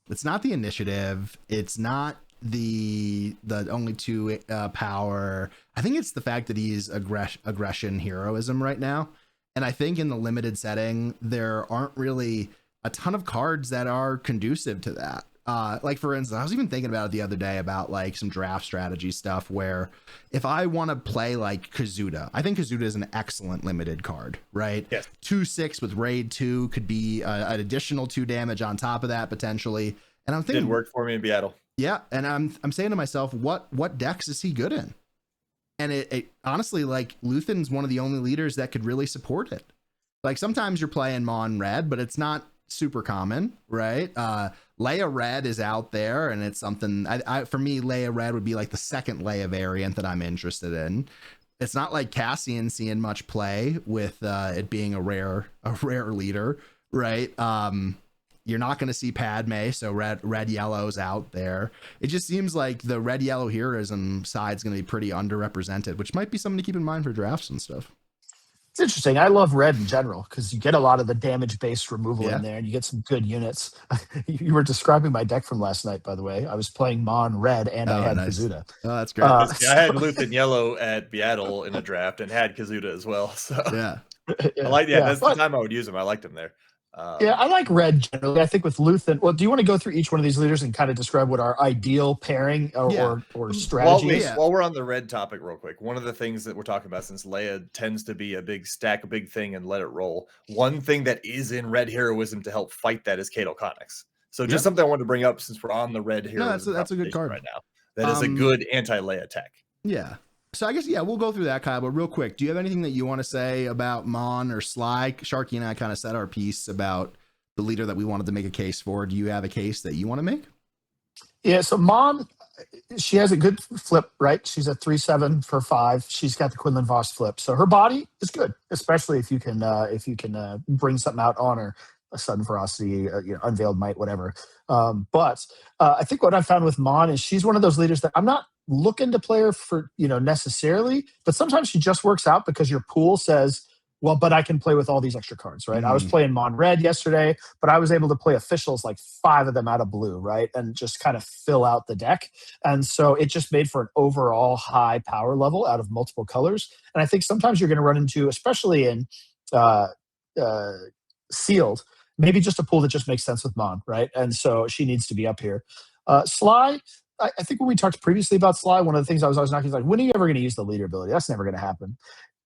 It's not the initiative. It's not the only 2 power. I think it's the fact that he's aggression heroism right now. And I think in the limited setting, there aren't really a ton of cards that are conducive to that. Like, for instance, I was even thinking about it the other day about like some draft strategy stuff where if I want to play like Kazuda, I think Kazuda is an excellent limited card, right? Yes. 2/6 with raid 2 could be an additional 2 damage on top of that potentially. And I'm thinking, did work for me in Beatle. Yeah, and I'm saying to myself, what decks is he good in? And it honestly, like, Luthen's one of the only leaders that could really support it. Like, sometimes you're playing Mon Red, but it's not super common, right? Leia Red is out there, and it's something for me, Leia Red would be like the second Leia variant that I'm interested in. It's not like Cassian seeing much play with it being a rare leader, right? You're not going to see Padme, so red yellow's out there. It just seems like the red yellow heroism side's going to be pretty underrepresented, which might be something to keep in mind for drafts and stuff. It's interesting. I love red in general because you get a lot of the damage-based removal in there, and you get some good units. You were describing my deck from last night, by the way. I was playing Mon Red, and I had Kazuda. Oh, that's great. I had Luthen Yellow at Beatle in a draft and had Kazuda as well. So yeah. That's the time I would use him. I liked him there. I like red generally. I think with Luthen. Well, do you want to go through each one of these leaders and kind of describe what our ideal pairing or strategy is? While we're on the red topic, real quick, one of the things that we're talking about, since Leia tends to be a big thing and let it roll, one thing that is in red heroism to help fight that is Cato Connix. So just something I wanted to bring up since we're on the red heroism. No, that's a good card right now. That is a good anti-Leia tech. Yeah. So I guess, we'll go through that, Kyle, but real quick, do you have anything that you want to say about Mon or Sly? Sharkey and I kind of said our piece about the leader that we wanted to make a case for. Do you have a case that you want to make? Yeah, so Mon, she has a good flip, right? She's a 3/7 for 5. She's got the Quinlan Voss flip, so her body is good, especially if you can bring something out on her, a sudden ferocity, unveiled might, whatever. But I think what I found with Mon is she's one of those leaders that I'm not looking to play her for necessarily, but sometimes she just works out because your pool says, well, but I can play with all these extra cards, right? I was playing Mon Red yesterday, but I was able to play officials, like 5 of them out of blue, right? And just kind of fill out the deck. And so it just made for an overall high power level out of multiple colors. And I think sometimes you're going to run into, especially in sealed, maybe just a pool that just makes sense with Mon, right? And so she needs to be up here. Sly, I think when we talked previously about Sly, one of the things I was always knocking is like, when are you ever going to use the leader ability? That's never going to happen.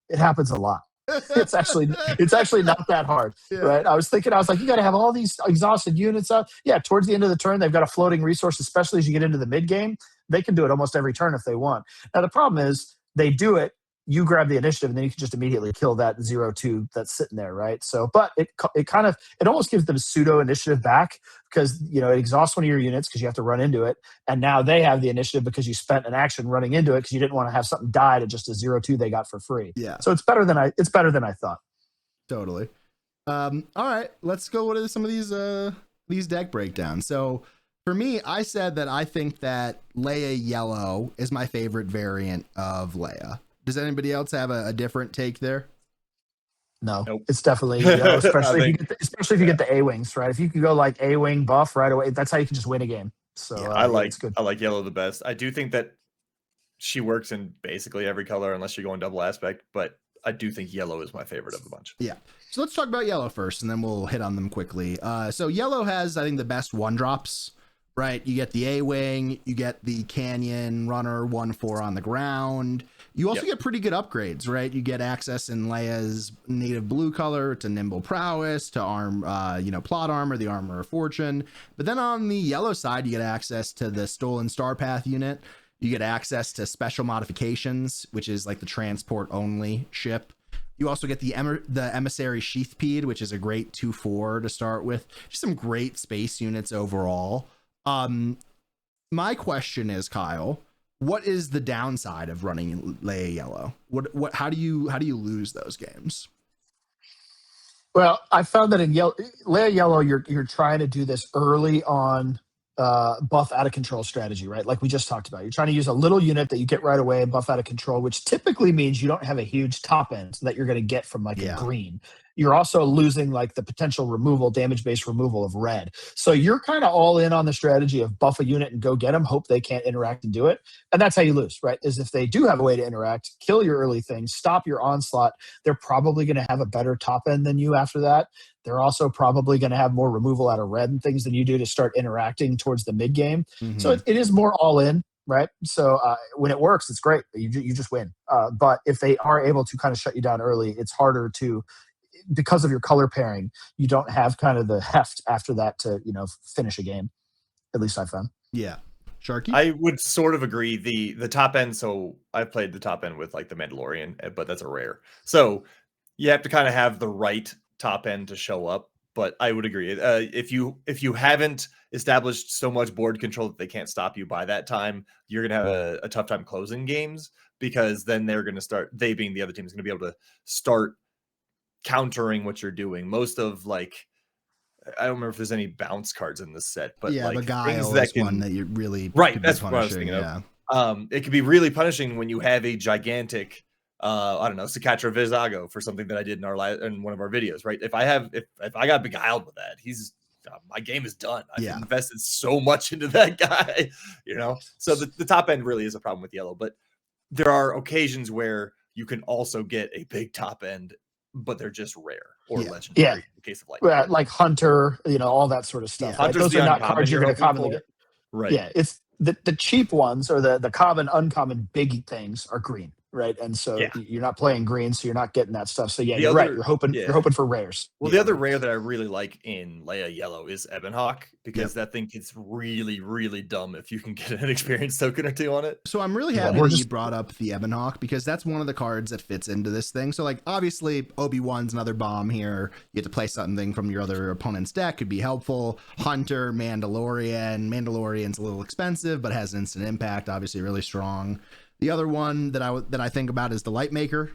It happens a lot. It's actually not that hard, right? I was like, you got to have all these exhausted units up. Yeah, towards the end of the turn, they've got a floating resource, especially as you get into the mid game. They can do it almost every turn if they want. Now, the problem is they do it, you grab the initiative, and then you can just immediately kill that 0-2 that's sitting there, right? So, but it almost gives them pseudo initiative back because it exhausts one of your units because you have to run into it, and now they have the initiative because you spent an action running into it because you didn't want to have something die to just a 0-2 they got for free. Yeah. So it's better than I thought. Totally. All right, let's go into some of these deck breakdowns. So for me, I said that I think that Leia Yellow is my favorite variant of Leia. Does anybody else have a different take there? No, nope. It's definitely especially if you get the A-wings, right? If you can go like A-wing buff right away, that's how you can just win a game. So I like Yellow the best. I do think that she works in basically every color unless you're going double aspect, but I do think Yellow is my favorite of the bunch. Yeah. So let's talk about Yellow first, and then we'll hit on them quickly. So Yellow has, I think, the best 1-drops. Right, you get the A-Wing, you get the Canyon Runner 1/4 on the ground. You also get pretty good upgrades, right? You get access in Leia's native blue color to Nimble Prowess, to Plot Armor, the Armor of Fortune. But then on the yellow side, you get access to the Stolen Starpath unit. You get access to special modifications, which is like the transport only ship. You also get the Emissary Sheathpede, which is a great 2/4 to start with. Just some great space units overall. My question is, Kyle, what is the downside of running Leia Yellow? How do you lose those games? Well, I found that in Leia Yellow, you're trying to do this early on buff out of control strategy, right? Like we just talked about. You're trying to use a little unit that you get right away and buff out of control, which typically means you don't have a huge top end that you're going to get from like a green. You're also losing like the potential removal, damage-based removal of red. So you're kind of all in on the strategy of buff a unit and go get them, hope they can't interact and do it. And that's how you lose, right? Is if they do have a way to interact, kill your early things, stop your onslaught, they're probably going to have a better top end than you after that. They're also probably going to have more removal out of red and things than you do to start interacting towards the mid game. Mm-hmm. So it is more all in, right? So when it works, it's great. You just win. But if they are able to kind of shut you down early, it's harder to, because of your color pairing, you don't have kind of the heft after that to, finish a game. At least I found. Yeah. Sharkey? I would sort of agree. The top end, so I've played the top end with like the Mandalorian, but that's a rare. So you have to kind of have the right top end to show up. But I would agree. If you haven't established so much board control that they can't stop you by that time, you're going to have a tough time closing games, because then they're going to start, they being the other team, is going to be able to start countering what you're doing. Most of like, I don't remember if there's any bounce cards in this set, but yeah, like Beguile is one that you really right. That's what I was thinking of. It could be really punishing when you have a gigantic, I don't know, Cicatra Vizago for something that I did in one of our videos, right? If I got beguiled with that, my game is done. I've invested so much into that guy, So the top end really is a problem with yellow, but there are occasions where you can also get a big top end, but they're just rare or legendary in the case of lightning. Like Hunter, all that sort of stuff. Yeah. Right? Those are not cards you're going to commonly get. Right. Yeah, it's the cheap ones, or the common, uncommon big things are green, right? And so you're not playing green, so you're not getting that stuff. So you're right. You're hoping for rares. Well, the other rare that I really like in Leia Yellow is Ebonhawk, because that thing gets really, really dumb if you can get an experience token or two on it. So I'm really happy that you brought up the Ebonhawk, because that's one of the cards that fits into this thing. So like obviously Obi-Wan's another bomb here. You get to play something from your other opponent's deck, could be helpful. Hunter, Mandalorian's a little expensive, but has instant impact, obviously really strong. The other one that I think about is the Lightmaker.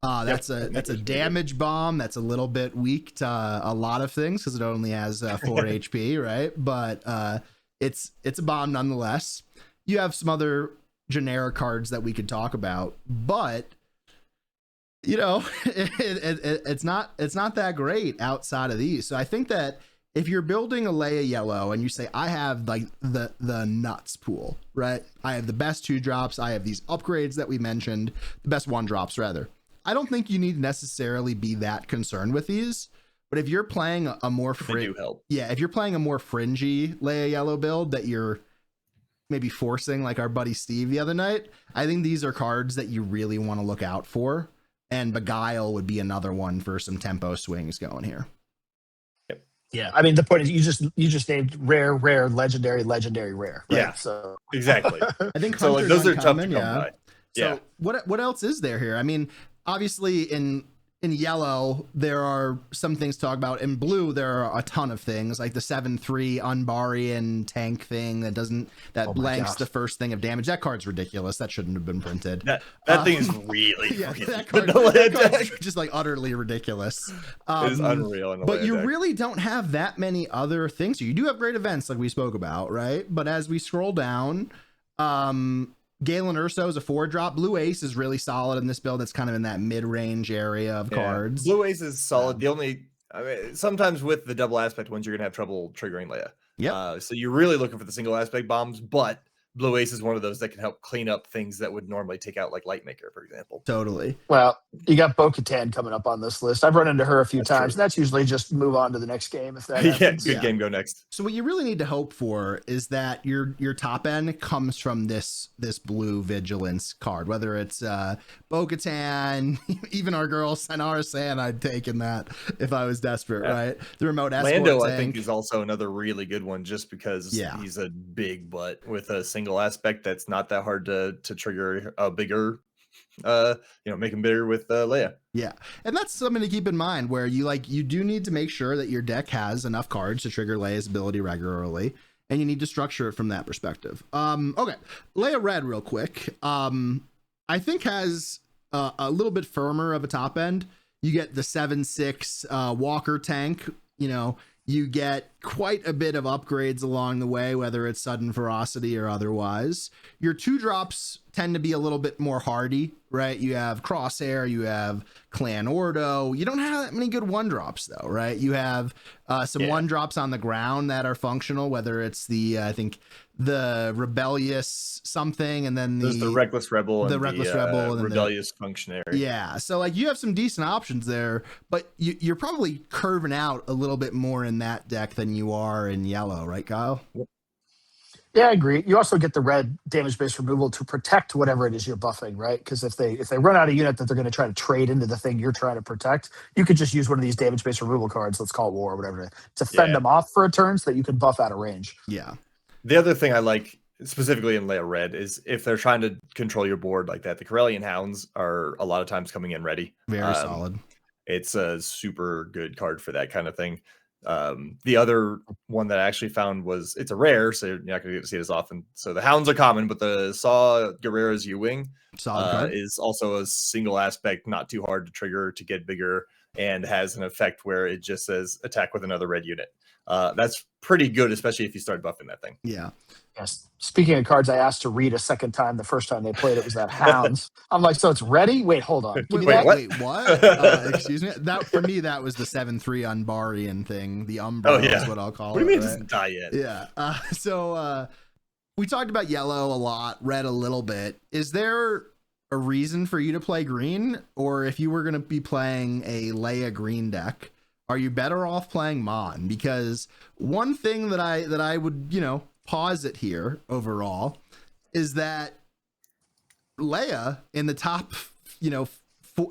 That's a damage bomb that's a little bit weak to a lot of things, because it only has 4 HP, right? But it's a bomb nonetheless. You have some other generic cards that we could talk about, but it's not that great outside of these. So I think that if you're building a Leia Yellow and you say, I have like the nuts pool, right? I have the best 2-drops. I have these upgrades that we mentioned, the best 1-drops rather. I don't think you need to necessarily be that concerned with these. But if you're playing a more if you're playing a more fringy Leia Yellow build that you're maybe forcing, like our buddy Steve the other night, I think these are cards that you really want to look out for. And Beguile would be another one for some tempo swings going here. Yeah, I mean the point is you just named rare, legendary, rare. Right? Yeah, so exactly. I think so. Like, those are tough to come by. So what else is there here? I mean, obviously in yellow there are some things to talk about. In blue there are a ton of things, like the 7/3 Unbarian tank thing that blanks the first thing of damage. That card's ridiculous. That shouldn't have been printed. That thing is really that card's just like utterly ridiculous. It is unreal. But you really don't have that many other things. You do have great events like we spoke about, right? But as we scroll down, Galen Urso is a 4-drop. Blue Ace is really solid in this build. It's kind of in that mid-range area of cards. Blue Ace is solid. Sometimes with the double aspect ones, you're gonna have trouble triggering Leia. Yeah. So you're really looking for the single aspect bombs, but Blue Ace is one of those that can help clean up things that would normally take out like Lightmaker, for example. Totally. Well, you got Bo-Katan coming up on this list. I've run into her a few times. And that's usually just move on to the next game if that happens. Good game, go next. So what you really need to hope for is that your top end comes from this blue vigilance card, whether it's Bo-Katan, even our girl Synara San, I'd taken that if I was desperate, right? The remote escort Lando, tank. I think, is also another really good one, just because he's a big butt with a single aspect that's not that hard to trigger a bigger make them bigger with Leia. Yeah, and that's something to keep in mind where you do need to make sure that your deck has enough cards to trigger Leia's ability regularly, and you need to structure it from that perspective. Okay, Leia Red real quick. I think has a little bit firmer of a top end. You get the 7/6 Walker tank. You get quite a bit of upgrades along the way, whether it's sudden ferocity or otherwise. Your 2-drops tend to be a little bit more hardy, right? You have Crosshair, you have Clan Ordo. You don't have that many good 1-drops though, right? You have some 1-drops on the ground that are functional, whether it's I think the Rebellious something, and then the Reckless Rebel, the and Reckless Rebel, and Rebellious Functionary. Yeah, so you have some decent options there, but you're probably curving out a little bit more in that deck than you are in yellow, right, Kyle? Yeah, I agree. You also get the red damage-based removal to protect whatever it is you're buffing, right? Because if they run out a unit that they're going to try to trade into the thing you're trying to protect, you could just use one of these damage-based removal cards, let's call it War or whatever, to fend them off for a turn so that you can buff out of range. Yeah. The other thing I like specifically in Leia Red is if they're trying to control your board like that, the Corellian Hounds are a lot of times coming in ready. Very solid. It's a super good card for that kind of thing. The other one that I actually found it's a rare, so you're not going to get to see it as often. So the Hounds are common, but the Saw Gerrera's U-Wing is also a single aspect, not too hard to trigger to get bigger, and has an effect where it just says attack with another red unit. That's pretty good, especially if you start buffing that thing. Yeah. Yes. Speaking of cards, I asked to read a second time. The first time they played it was that Hounds. I'm like, so it's ready? Wait, hold on. Wait, what? Excuse me. That for me, that was the 7/3 Unbarian thing. The Umbra is what I'll call it. What do you mean it doesn't die yet? Yeah. So we talked about yellow a lot, red a little bit. Is there a reason for you to play green, or if you were going to be playing a Leia green deck, are you better off playing Mon? Because one thing that I would, posit here overall is that Leia in the top,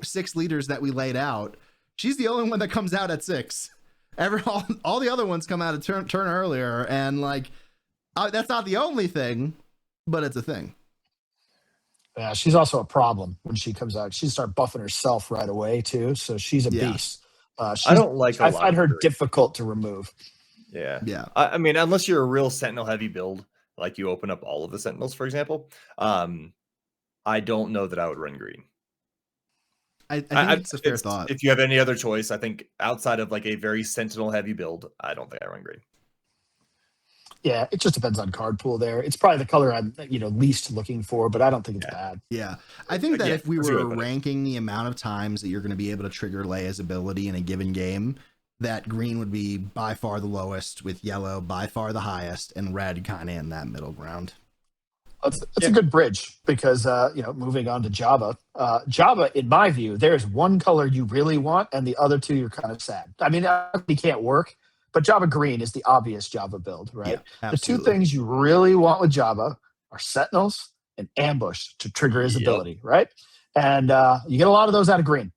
6 leaders that we laid out, she's the only one that comes out at 6. All the other ones come out a turn earlier, and that's not the only thing, but it's a thing. Yeah, she's also a problem when she comes out. She start buffing herself right away too, so she's a beast. I don't like. I find her difficult to remove. Yeah. I mean, unless you're a real Sentinel heavy build, like you open up all of the Sentinels, for example, I don't know that I would run green. I think it's a fair thought. If you have any other choice, I think outside of a very Sentinel heavy build, I don't think I run green. Yeah, it just depends on card pool there. It's probably the color I'm, least looking for, but I don't think it's bad. Yeah. I think that if we were ranking the amount of times that you're going to be able to trigger Leia's ability in a given game, that green would be by far the lowest, with yellow by far the highest, and red kind of in that middle ground. It's a good bridge because, moving on to Jabba. Jabba, in my view, there's one color you really want and the other two you're kind of sad. I mean, it can't work, but Jabba green is the obvious Jabba build, right? Yeah, the two things you really want with Jabba are Sentinels and Ambush to trigger his ability, right? And you get a lot of those out of green.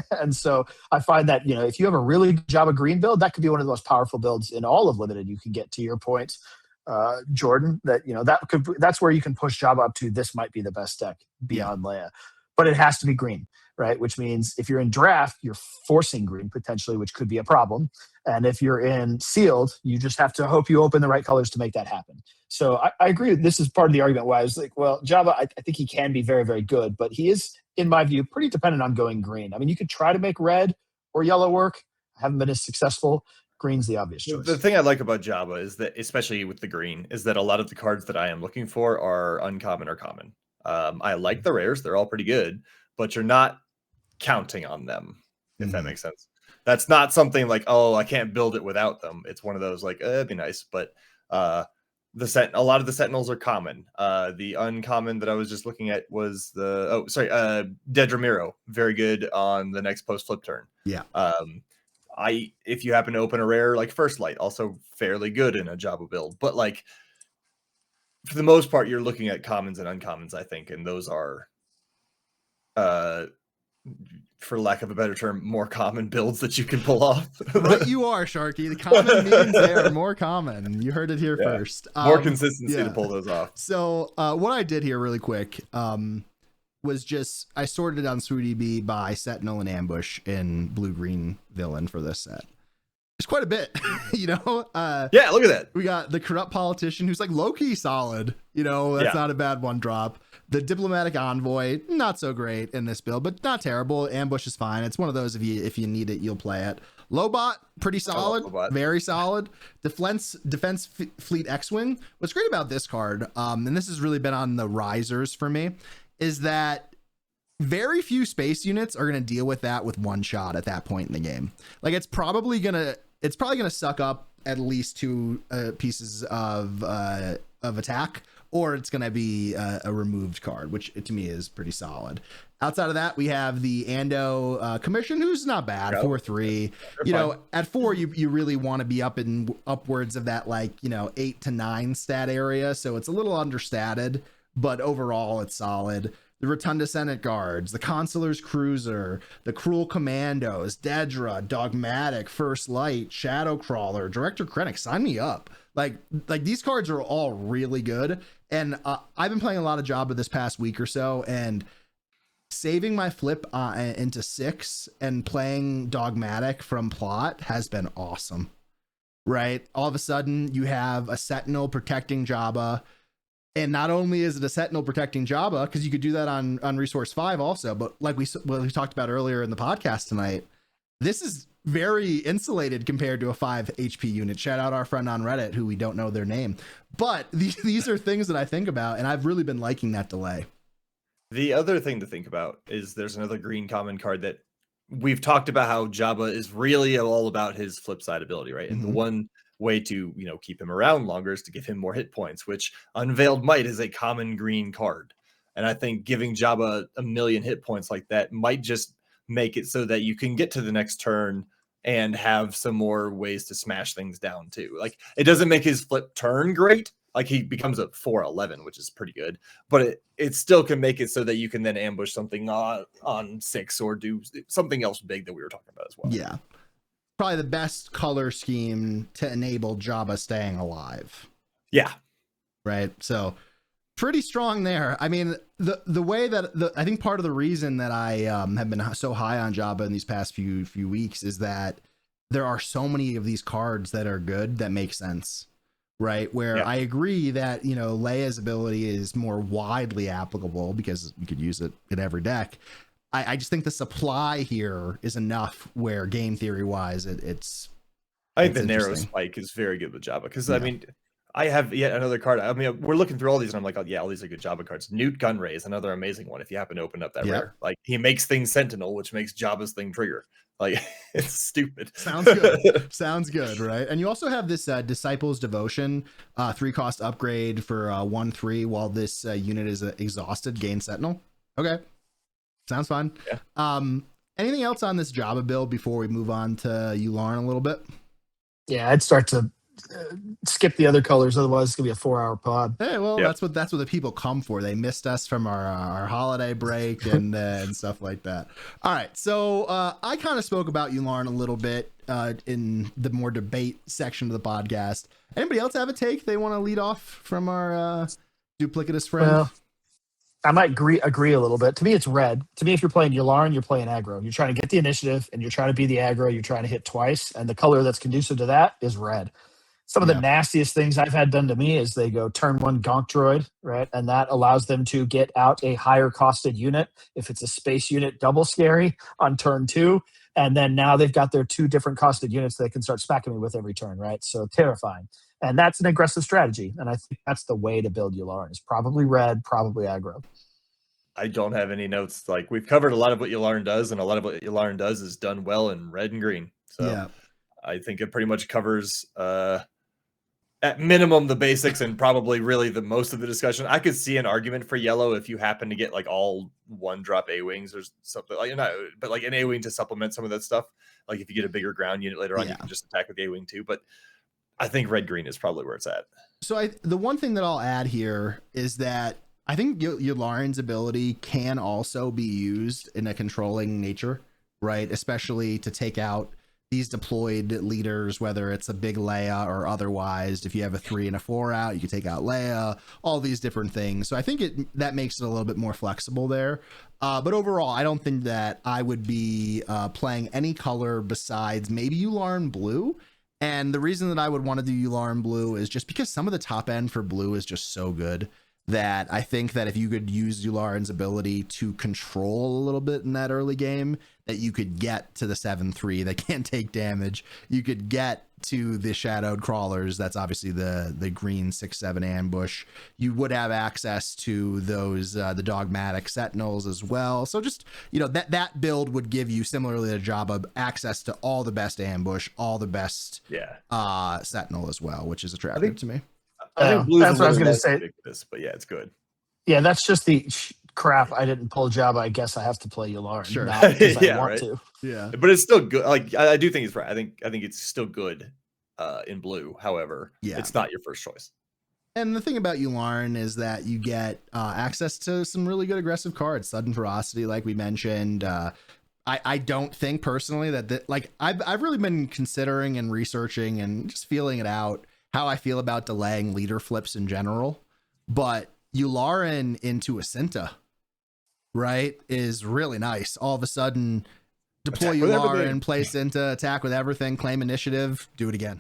And so I find that, if you have a really good Jabba green build, that could be one of the most powerful builds in all of Limited. You can get to your point, Jordan, that, that's where you can push Jabba up to, this might be the best deck beyond Leia. But it has to be green, right? Which means if you're in draft, you're forcing green potentially, which could be a problem. And if you're in sealed, you just have to hope you open the right colors to make that happen. So I agree. This is part of the argument why I was like, well, Jabba, I think he can be very, very good, but he is, in my view, pretty dependent on going green. I mean, you could try to make red or yellow work. I haven't been as successful. Green's the obvious choice. The thing I like about Jabba is that, especially with the green, is that a lot of the cards that I am looking for are uncommon or common. I like the rares. They're all pretty good, but you're not counting on them, if that makes sense. That's not something like, oh, I can't build it without them. It's one of those like, it'd be nice, but a lot of the Sentinels are common. The uncommon that I was just looking at was Dead Ramiro. Very good on the next post flip turn. Yeah. If you happen to open a rare like First Light, also fairly good in a Jabba build, but for the most part, you're looking at commons and uncommons, I think, and those are, for lack of a better term, more common builds that you can pull off. Right, you are, Sharky. The common means they are more common. You heard it here first. More consistency to pull those off. So what I did here really quick was just I sorted on SWDB by Sentinel and Ambush in blue-green villain for this set. It's quite a bit, you know. Yeah, look at that. We got the Corrupt Politician, who's like low-key solid. You know, that's not a bad one drop. The Diplomatic Envoy, not so great in this build, but not terrible. Ambush is fine. It's one of those if you need it, you'll play it. Lobot, pretty solid, very solid. Defense Fleet X-Wing. What's great about this card, and this has really been on the risers for me, is that very few space units are going to deal with that with one shot at that point in the game. Like it's probably going to suck up at least 2 pieces of attack, or it's going to be a removed card, which to me is pretty solid. Outside of that, we have the Ando Commission, who's not bad, 4/3. You know, at 4, you really want to be upwards of that, like, you know, 8 to 9 stat area. So it's a little understated, but overall it's solid. The Rotunda Senate Guards, the Consular's Cruiser, the Cruel Commandos, Dedra, Dogmatic, First Light, Shadow Crawler, Director Krennic, sign me up. Like these cards are all really good. And I've been playing a lot of Jabba this past week or so, and saving my flip into 6 and playing Dogmatic from plot has been awesome, right? All of a sudden you have a Sentinel protecting Jabba. And not only is it a Sentinel protecting Jabba, because you could do that on Resource 5 also, but like we talked about earlier in the podcast tonight, this is very insulated compared to a 5 HP unit. Shout out our friend on Reddit, who we don't know their name. But these are things that I think about, and I've really been liking that delay. The other thing to think about is there's another green common card that we've talked about, how Jabba is really all about his flip side ability, right? And the one way to, you know, keep him around longer is to give him more hit points, which Unveiled Might is a common green card. And I think giving Jabba 1,000,000 hit points like that might just make it so that you can get to the next turn and have some more ways to smash things down too. Like, it doesn't make his flip turn great. Like, he becomes a 4/11, which is pretty good, but it still can make it so that you can then ambush something on 6 or do something else big that we were talking about as well. Yeah. Probably the best color scheme to enable Jabba staying alive. Yeah. Right. So pretty strong there. I mean, the way that I think part of the reason that I have been so high on Jabba in these past few weeks is that there are so many of these cards that are good that make sense. Right. Where I agree that, you know, Leia's ability is more widely applicable because you could use it in every deck. I just think the supply here is enough where game theory wise, it's. I think the narrow spike is very good with Jabba because I mean, I have yet another card. I mean, we're looking through all these and I'm like, oh yeah, all these are good Jabba cards. Newt Gunray is another amazing one if you happen to open up that rare. Like, he makes things Sentinel, which makes Jabba's thing trigger. Like, it's stupid. Sounds good. Sounds good, right? And you also have this Disciples Devotion 3-cost upgrade for 1/3 while this unit is exhausted, gain Sentinel. Okay. Sounds fun. Yeah. Anything else on this Jabba build before we move on to you, Lauren, a little bit? Yeah, I'd start to skip the other colors. Otherwise, it's gonna be a 4-hour pod. Hey, well, that's what the people come for. They missed us from our holiday break and stuff like that. All right, so I kind of spoke about you, Lauren, a little bit in the more debate section of the podcast. Anybody else have a take they want to lead off from our duplicitous friend? Well, I might agree a little bit. To me, it's red. To me, if you're playing Yularen, you're playing aggro. You're trying to get the initiative, and you're trying to be the aggro. You're trying to hit twice, and the color that's conducive to that is red. Some of the nastiest things I've had done to me is they go turn 1 Gonk Droid, right? And that allows them to get out a higher costed unit. If it's a space unit, double scary on turn 2. And then now they've got their 2 different costed units they can start smacking me with every turn, right? So terrifying. And that's an aggressive strategy. And I think that's the way to build Yularen. Is probably red, probably aggro. I don't have any notes. Like, we've covered a lot of what Yularen does, and a lot of what Yularen does is done well in red and green. So I think it pretty much covers at minimum the basics and probably really the most of the discussion. I could see an argument for yellow if you happen to get like all 1-drop A-wings or something, like, but like an A-wing to supplement some of that stuff. Like, if you get a bigger ground unit later on, you can just attack with the A-wing too. But I think red green is probably where it's at. So the one thing that I'll add here is that I think Yularen's ability can also be used in a controlling nature, right? Especially to take out these deployed leaders, whether it's a big Leia or otherwise. If you have a 3 and a 4 out, you can take out Leia, all these different things. So I think that makes it a little bit more flexible there. But overall, I don't think that I would be playing any color besides maybe Yularen Blue. And the reason that I would want to do Yularen Blue is just because some of the top end for blue is just so good that I think that if you could use Yularen's ability to control a little bit in that early game, that you could get to the 7-3 that can't take damage. You could get to the shadowed crawlers. That's obviously the green 6-7 ambush. You would have access to those the dogmatic sentinels as well. So just, you know, that build would give you, similarly to Jabba, access to all the best ambush, all the best sentinel as well, which is attractive to me. I think blue's that's what I was going to say. Ridiculous, but yeah, it's good. Yeah, that's just the crap. I didn't pull Jabba. I guess I have to play Yularen. Sure. Not because I want to. Yeah, but it's still good. Like I do think it's right. I think it's still good in blue. However, it's not your first choice. And the thing about Yularen is that you get access to some really good aggressive cards, sudden ferocity, like we mentioned. I don't think personally that like I've really been considering and researching and just feeling it out how I feel about delaying leader flips in general, but Yularen into Acinta, right, is really nice. All of a sudden, deploy Yularen, play Acinta, attack with everything, claim initiative, do it again,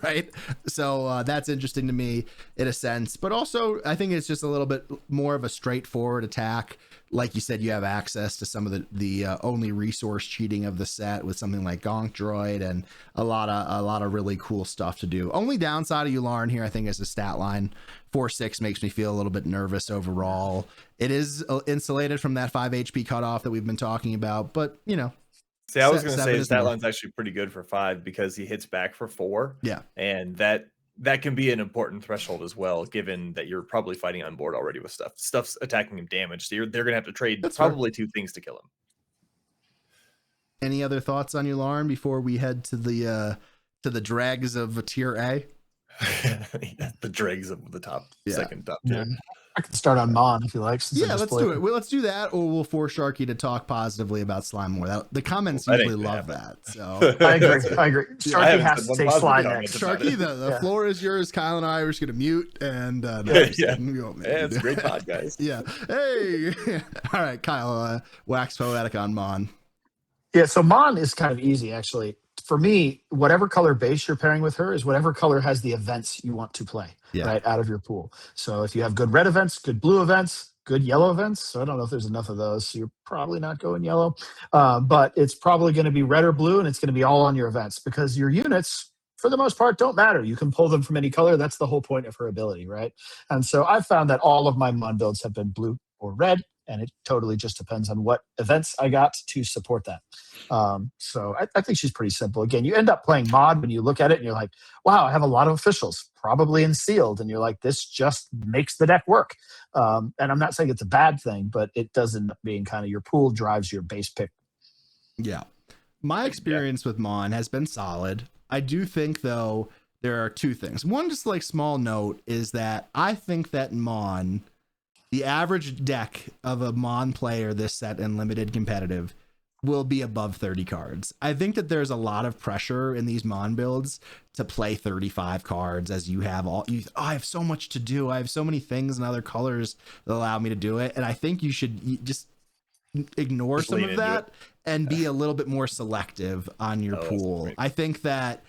right? So that's interesting to me in a sense, but also I think it's just a little bit more of a straightforward attack. Like you said, you have access to some of the only resource cheating of the set with something like Gonk Droid and a lot of really cool stuff to do. Only downside of Yularen here, I think, is the stat line. 4/6 makes me feel a little bit nervous overall. It is insulated from that 5 HP cutoff that we've been talking about, but you know. See, I was going to say his stat line's actually pretty good for 5 because he hits back for 4. Yeah, and that can be an important threshold as well, given that you're probably fighting on board already with stuff. Stuff's attacking him damage, so they're going to have to trade probably 2 things to kill him. Any other thoughts on Yularen before we head to the dregs of a tier A? The dregs of the second top tier. I can start on Mon if you like. Yeah, let's do it. Well, let's do that, or we'll force Sharkey to talk positively about slime more. The comments usually love that. So I agree. Sharkey has to say slime next. Sharkey, the floor is yours. Kyle and I are just going to mute and it's a great pod, guys. Yeah. Hey. All right, Kyle. Wax poetic on Mon. Yeah. So Mon is kind of easy, actually. For me, whatever color base you're pairing with her is whatever color has the events you want to play, right, out of your pool. So if you have good red events, good blue events, good yellow events, so I don't know if there's enough of those, so you're probably not going yellow, but it's probably going to be red or blue, and it's going to be all on your events because your units, for the most part, don't matter. You can pull them from any color. That's the whole point of her ability, right? And so I've found that all of my Mon builds have been blue or red, and it totally just depends on what events I got to support that. So I think she's pretty simple. Again, you end up playing mod when you look at it and you're like, wow, I have a lot of officials, probably in sealed. And you're like, this just makes the deck work. And I'm not saying it's a bad thing, but it does end up being kind of your pool drives your base pick. Yeah. My experience with Mon has been solid. I do think, though, there are 2 things. One, just like small note, is that I think that Mon, the average deck of a Mon player this set in limited competitive, will be above 30 cards. I think that there's a lot of pressure in these Mon builds to play 35 cards as you have I have so much to do. I have so many things and other colors that allow me to do it. And I think you should just ignore some of that and be a little bit more selective on your pool. I think that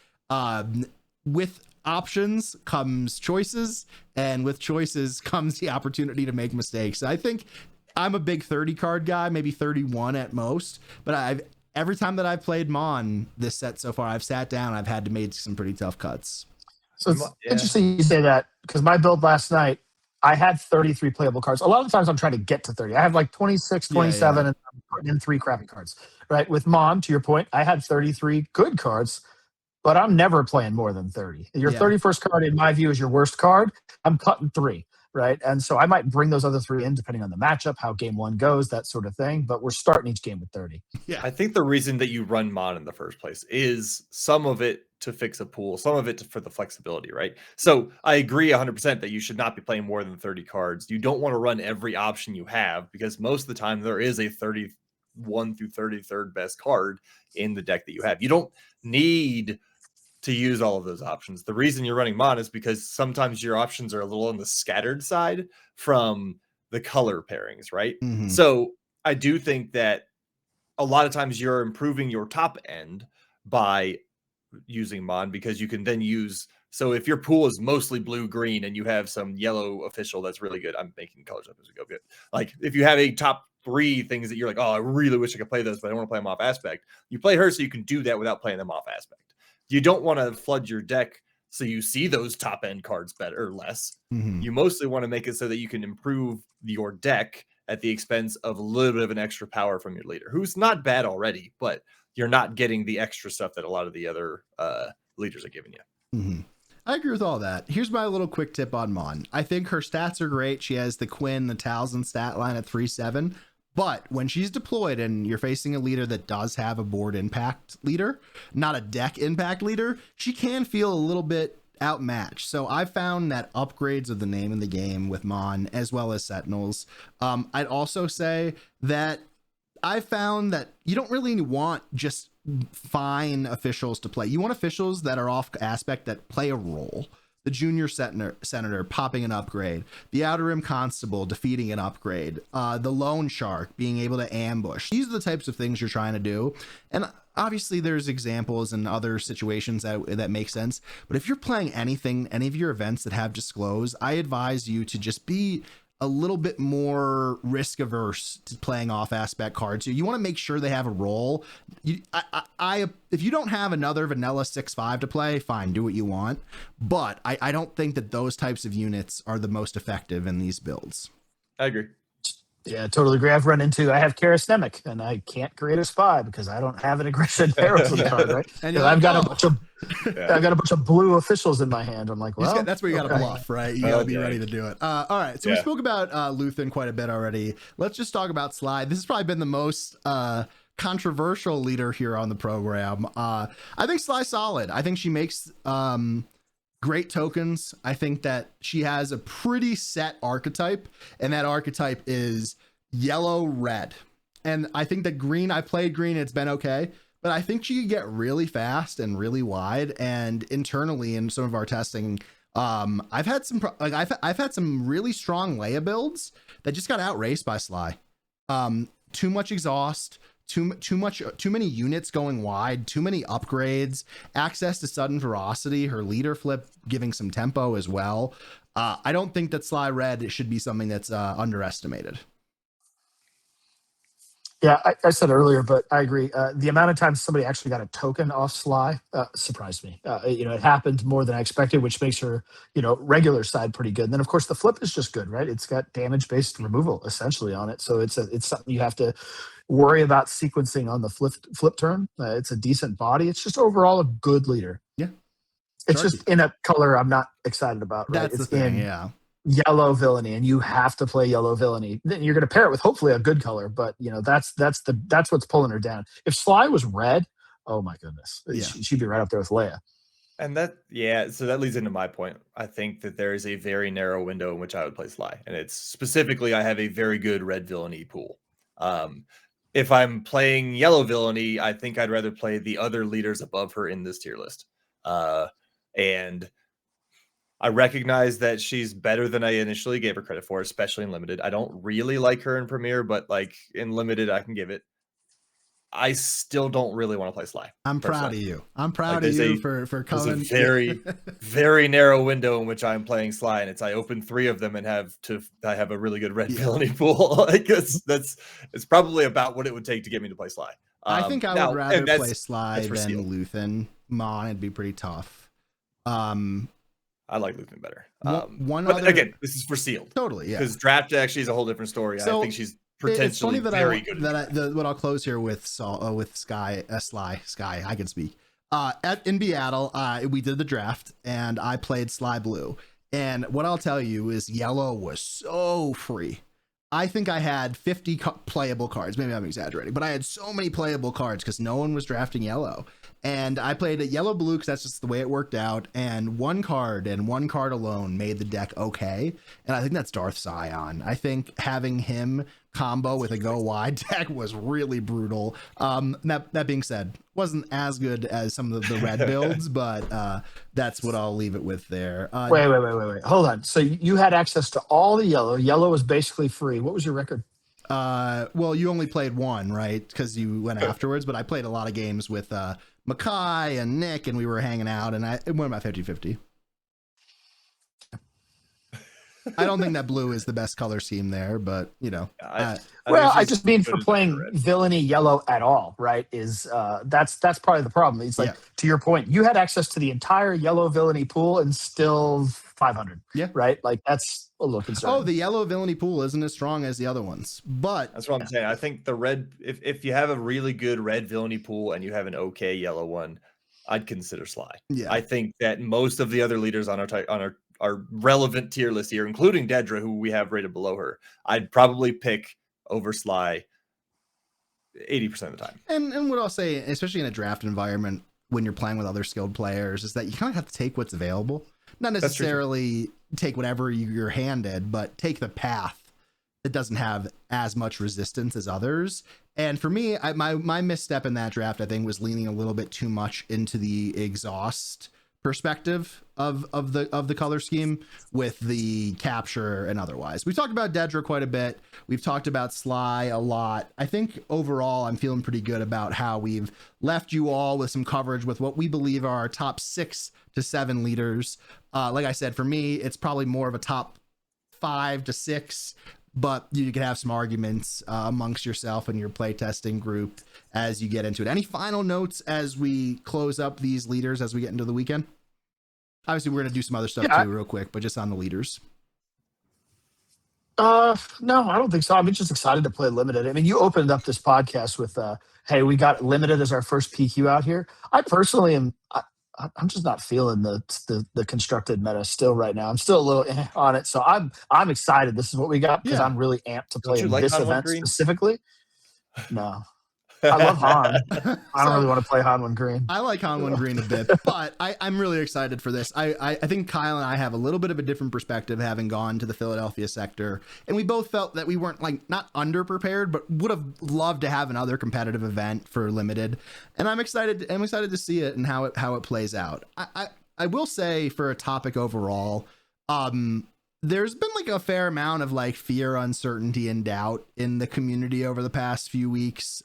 with options comes choices, and with choices comes the opportunity to make mistakes. I think I'm a big 30 card guy, maybe 31 at most, but every time that I've played Mon this set so far, I've sat down, I've had to make some pretty tough cuts. So it's interesting you say that, because my build last night, I had 33 playable cards. A lot of times I'm trying to get to 30. I have like 26, 27, and I'm putting in 3 crappy cards, right? With Mon, to your point, I had 33 good cards, but I'm never playing more than 30. Your 31st card, in my view, is your worst card. I'm cutting 3. Right. And so I might bring those other 3 in depending on the matchup, how game 1 goes, that sort of thing. But we're starting each game with 30. Yeah. I think the reason that you run Mon in the first place is some of it to fix a pool, some of it for the flexibility. Right. So I agree 100% that you should not be playing more than 30 cards. You don't want to run every option you have because most of the time there is a 30 1 through 33rd best card in the deck that you have. You don't need to use all of those options. The reason you're running Mon is because sometimes your options are a little on the scattered side from the color pairings, right? Mm-hmm. So I do think that a lot of times you're improving your top end by using Mon, because you can then use, so if your pool is mostly blue green and you have some yellow official that's really good, I'm making colors up as we go, good. Like if you have a top 3 things that you're like, oh, I really wish I could play those, but I don't want to play them off aspect, you play her so you can do that without playing them off aspect. You don't want to flood your deck so you see those top end cards better or less. Mm-hmm. You mostly want to make it so that you can improve your deck at the expense of a little bit of an extra power from your leader, who's not bad already, but you're not getting the extra stuff that a lot of the other leaders are giving you. Mm-hmm. I agree with all that. Here's my little quick tip on Mon. I think her stats are great. She has the Quinn, the Talzin stat line at 3/7. But when she's deployed and you're facing a leader that does have a board impact leader, not a deck impact leader, she can feel a little bit outmatched. So I found that upgrades are the name of the game with Mon as well as Sentinels. I'd also say that I found that you don't really want just fine officials to play. You want officials that are off aspect that play a role. The junior senator popping an upgrade, the outer rim constable defeating an upgrade, the lone shark being able to ambush. These are the types of things you're trying to do. And obviously there's examples and other situations that make sense. But if you're playing anything, any of your events that have disclose, I advise you to just be a little bit more risk averse to playing off aspect cards. You want to make sure they have a role. If you don't have another vanilla 6/5 to play, fine, do what you want. But I don't think that those types of units are the most effective in these builds. I agree. Yeah, totally agree. I have Karasnemic, and I can't create a spy because I don't have an aggression arrows on the card, right? And I've got a bunch of blue officials in my hand. I'm like, well, that's where you got to bluff, right? You got to be ready to do it. All right, so we spoke about Luthen quite a bit already. Let's just talk about Sly. This has probably been the most controversial leader here on the program. I think Sly's solid. I think she makes great tokens. I think that she has a pretty set archetype, and that archetype is yellow red. And I think that green, I played green, it's been okay, but I think she could get really fast and really wide. And internally in some of our testing, I've had some really strong Leia builds that just got outraced by Sly. Too much exhaust, too many units going wide, too many upgrades, access to sudden ferocity, her leader flip giving some tempo as well. I don't think that Sly Red should be something that's underestimated. Yeah, I said earlier, but I agree. The amount of times somebody actually got a token off Sly surprised me. It happened more than I expected, which makes her, regular side pretty good. And then, of course, the flip is just good, right? It's got damage-based removal essentially on it, so it's something you have to worry about sequencing on the flip turn. It's a decent body. It's just overall a good leader. Yeah, it's Sharkey. Just in a color I'm not excited about. Right? That's the thing. Yeah. Yellow villainy, and you have to play yellow villainy. Then you're going to pair it with hopefully a good color, but that's what's pulling her down. If Sly was red, oh my goodness, she'd be right up there with Leia. And so that leads into my point. I think that there is a very narrow window in which I would play Sly, and it's specifically I have a very good red villainy pool. If I'm playing yellow villainy, I think I'd rather play the other leaders above her in this tier list, and I recognize that she's better than I initially gave her credit for, especially in Limited. I don't really like her in Premier, but like in Limited, I can give it. I still don't really want to play Sly. I'm proud of you. I'm proud of you for coming. There's a very, very narrow window in which I'm playing Sly, and I open 3 of them and I have a really good red villainy pool. Like it's probably about what it would take to get me to play Sly. I think I would rather play Sly than Luthen. Mon, it'd be pretty tough. I like Luthen better. Again, this is for sealed. Totally, yeah. Because draft actually is a whole different story. I think she's potentially very good. What I'll close here with Sly. I can speak. In Seattle, we did the draft, and I played Sly Blue. And what I'll tell you is yellow was so free. I think I had 50 playable cards. Maybe I'm exaggerating, but I had so many playable cards because no one was drafting yellow. And I played a yellow blue because that's just the way it worked out. And one card alone made the deck okay. And I think that's Darth Scion. I think having him combo with a go wide deck was really brutal. That being said, wasn't as good as some of the red builds, but that's what I'll leave it with there. Wait. Hold on. So you had access to all the yellow. Yellow was basically free. What was your record? Well, you only played one, right? Because you went afterwards, but I played a lot of games with Mackay and Nick, and we were hanging out, and it went about 50-50. I don't think that blue is the best color scheme there, but I just mean for playing villainy yellow at all, right? Is that's probably the problem. It's like to your point, you had access to the entire yellow villainy pool and still 500. Yeah, right. Like that's a little concerning. Oh, the yellow villainy pool isn't as strong as the other ones, but that's what I'm saying. I think the red, if you have a really good red villainy pool and you have an okay yellow one, I'd consider Sly. Yeah, I think that most of the other leaders on our relevant tier list here, including Dedra, who we have rated below her, I'd probably pick over Sly 80% of the time. And what I'll say, especially in a draft environment when you're playing with other skilled players, is that you kind of have to take what's available. Not necessarily take whatever you're handed, but take the path that doesn't have as much resistance as others. And for me, my misstep in that draft, I think, was leaning a little bit too much into the exhaust perspective of the color scheme with the capture and otherwise. We've talked about Dedra quite a bit. We've talked about Sly a lot. I think overall I'm feeling pretty good about how we've left you all with some coverage with what we believe are our top 6 to 7 leaders. Like I said, for me, it's probably more of a top 5 to 6, but you can have some arguments amongst yourself and your playtesting group as you get into it. Any final notes as we close up these leaders as we get into the weekend? Obviously, we're going to do some other stuff too real quick, but just on the leaders. No, I don't think so. I'm just excited to play Limited. I mean, you opened up this podcast with, hey, we got Limited as our first PQ out here. I personally am... I'm just not feeling the constructed meta still right now. I'm still a little on it, so I'm excited. This is what we got because I'm really amped to play in this event specifically. No, I love Han. I don't really want to play Han 1 green. I like Han 1 green a bit, but I'm really excited for this. I think Kyle and I have a little bit of a different perspective having gone to the Philadelphia sector, and we both felt that we weren't not underprepared, but would have loved to have another competitive event for Limited. And I'm excited to see it and how it plays out. I will say, for a topic overall, there's been a fair amount of fear, uncertainty, and doubt in the community over the past few weeks,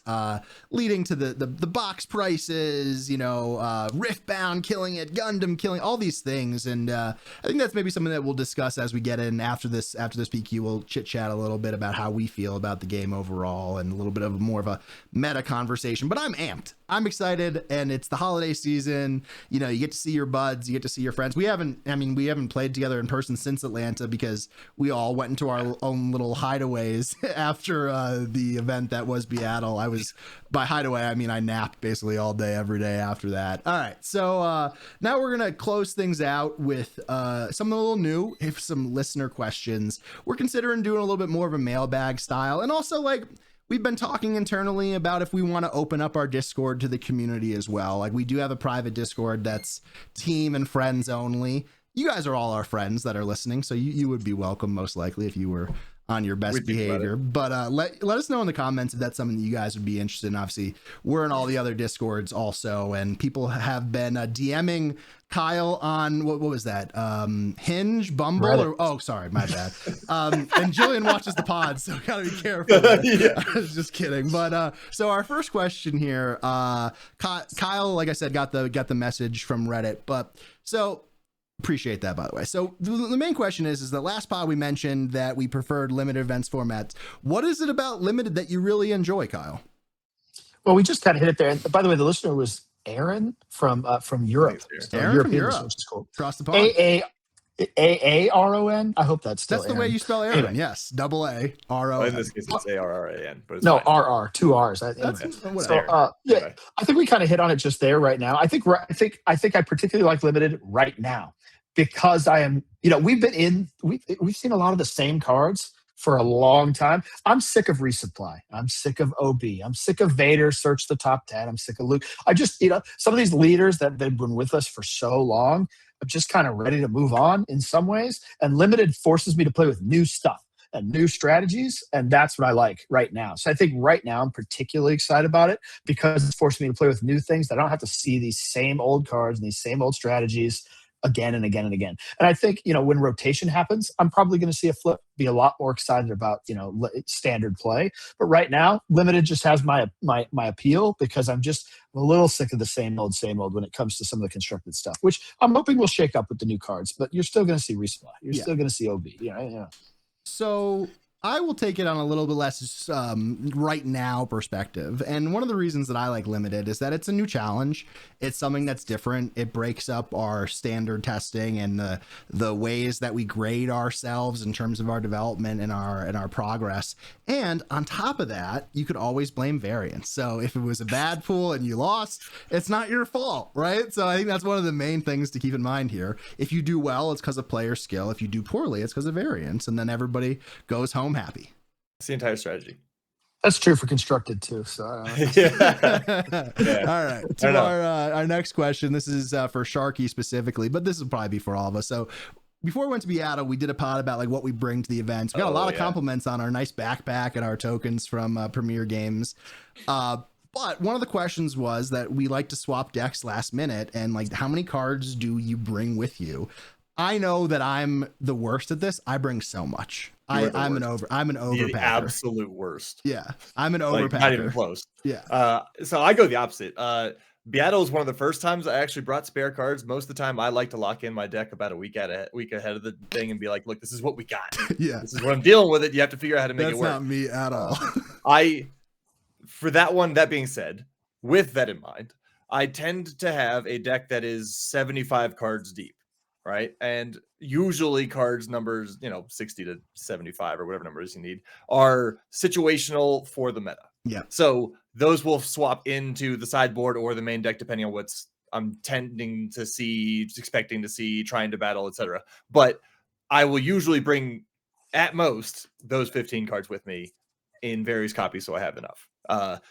leading to the box prices, Riftbound killing it, Gundam killing all these things. And I think that's maybe something that we'll discuss as we get in after this PQ. We'll chit chat a little bit about how we feel about the game overall and a little bit of more of a meta conversation, but I'm amped. I'm excited, and it's the holiday season. You get to see your buds, you get to see your friends. We haven't played together in person since Atlanta because we all went into our own little hideaways after the event that was Seattle. By hideaway, I mean I napped basically all day, every day after that. All right, so now we're gonna close things out with something a little new. If some listener questions, we're considering doing a little bit more of a mailbag style, and also we've been talking internally about if we want to open up our Discord to the community as well. We do have a private Discord that's team and friends only. You guys are all our friends that are listening, so you would be welcome most likely if you were on your best behavior. But let us know in the comments if that's something that you guys would be interested in. Obviously, we're in all the other Discords also, and people have been DMing Kyle on what was that? Hinge, Bumble, sorry, my bad. And Jillian watches the pod, so gotta be careful. I was just kidding. But so our first question here, Kyle, like I said, got the message from Reddit, but so. Appreciate that, by the way. So the main question is that last pod we mentioned that we preferred limited events formats. What is it about limited that you really enjoy, Kyle? Well, we just kind of hit it there. And by the way, the listener was Aaron from Europe. Aaron from Europe, which is cool. Across the pond. Aaron. I hope that's still the way you spell Aaron. Anyway. Yes, double A R O. In this case, it's ARRAN, but it's no fine. RR, 2 R's. So Okay. I think we kind of hit on it just there right now. I think I particularly like limited right now because I am. We've seen a lot of the same cards for a long time. I'm sick of resupply. I'm sick of OB. I'm sick of Vader, search the top 10. I'm sick of Luke. I just, some of these leaders that they've been with us for so long, I'm just kind of ready to move on in some ways. And limited forces me to play with new stuff. and new strategies. And that's what I like right now. So I think right now I'm particularly excited about it because it's forcing me to play with new things that I don't have to see these same old cards and these same old strategies again and again and again. And I think, when rotation happens, I'm probably going to see a flip, be a lot more excited about, standard play. But right now, limited just has my appeal because I'm a little sick of the same old when it comes to some of the constructed stuff, which I'm hoping will shake up with the new cards, but you're still going to see resupply. You're still going to see OB. So I will take it on a little bit less right now perspective. And one of the reasons that I like limited is that it's a new challenge. It's something that's different. It breaks up our standard testing and the ways that we grade ourselves in terms of our development and our progress. And on top of that, you could always blame variance. So if it was a bad pool and you lost, it's not your fault, right? So I think that's one of the main things to keep in mind here. If you do well, it's because of player skill. If you do poorly, it's because of variance. And then everybody goes home happy. It's the entire strategy. That's true for constructed too. So yeah. All right. To our next question. This is for Sharkey specifically, but this will probably be for all of us. So before we went to Seattle, we did a pod about like what we bring to the events. We got a lot of compliments on our nice backpack and our tokens from Premier Games. But one of the questions was that we like to swap decks last minute, and like, how many cards do you bring with you? I know that I'm the worst at this. I bring so much. I'm an overpacker. The absolute worst. Yeah, I'm an overpacker. Not even close. Yeah. So I go the opposite. Seattle is one of the first times I actually brought spare cards. Most of the time, I like to lock in my deck about a week ahead of the thing and be like, "Look, this is what we got. Yeah, this is what I'm dealing with. It. You have to figure out how to make it work." That's not me at all. For that one. That being said, with that in mind, I tend to have a deck that is 75 cards deep. Right. And usually cards numbers, 60 to 75 or whatever numbers you need are situational for the meta. Yeah. So those will swap into the sideboard or the main deck, depending on what's I'm tending to see, expecting to see, trying to battle, etc. But I will usually bring at most those 15 cards with me in various copies. So I have enough.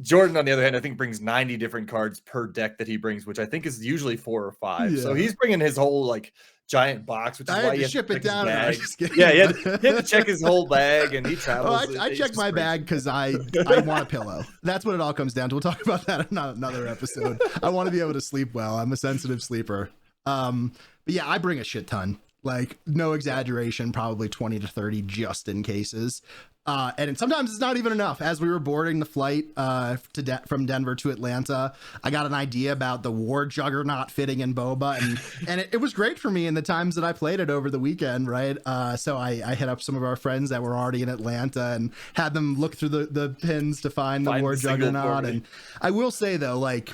Jordan, on the other hand, I think brings 90 different cards per deck that he brings, which I think is usually 4 or 5. Yeah. So he's bringing his whole like giant box, which is why you have to ship it down. Yeah, he had to check his whole bag, and he travels. I check my bag because I want a pillow. That's what it all comes down to. We'll talk about that in another episode. I want to be able to sleep well. I'm a sensitive sleeper. But yeah, I bring a shit ton. Like, no exaggeration, probably 20 to 30 just in cases. And sometimes it's not even enough. As we were boarding the flight from Denver to Atlanta, I got an idea about the War Juggernaut fitting in Boba, and it was great for me in the times that I played it over the weekend, right? So I hit up some of our friends that were already in Atlanta and had them look through the pins to find the War Juggernaut. And I will say though, like,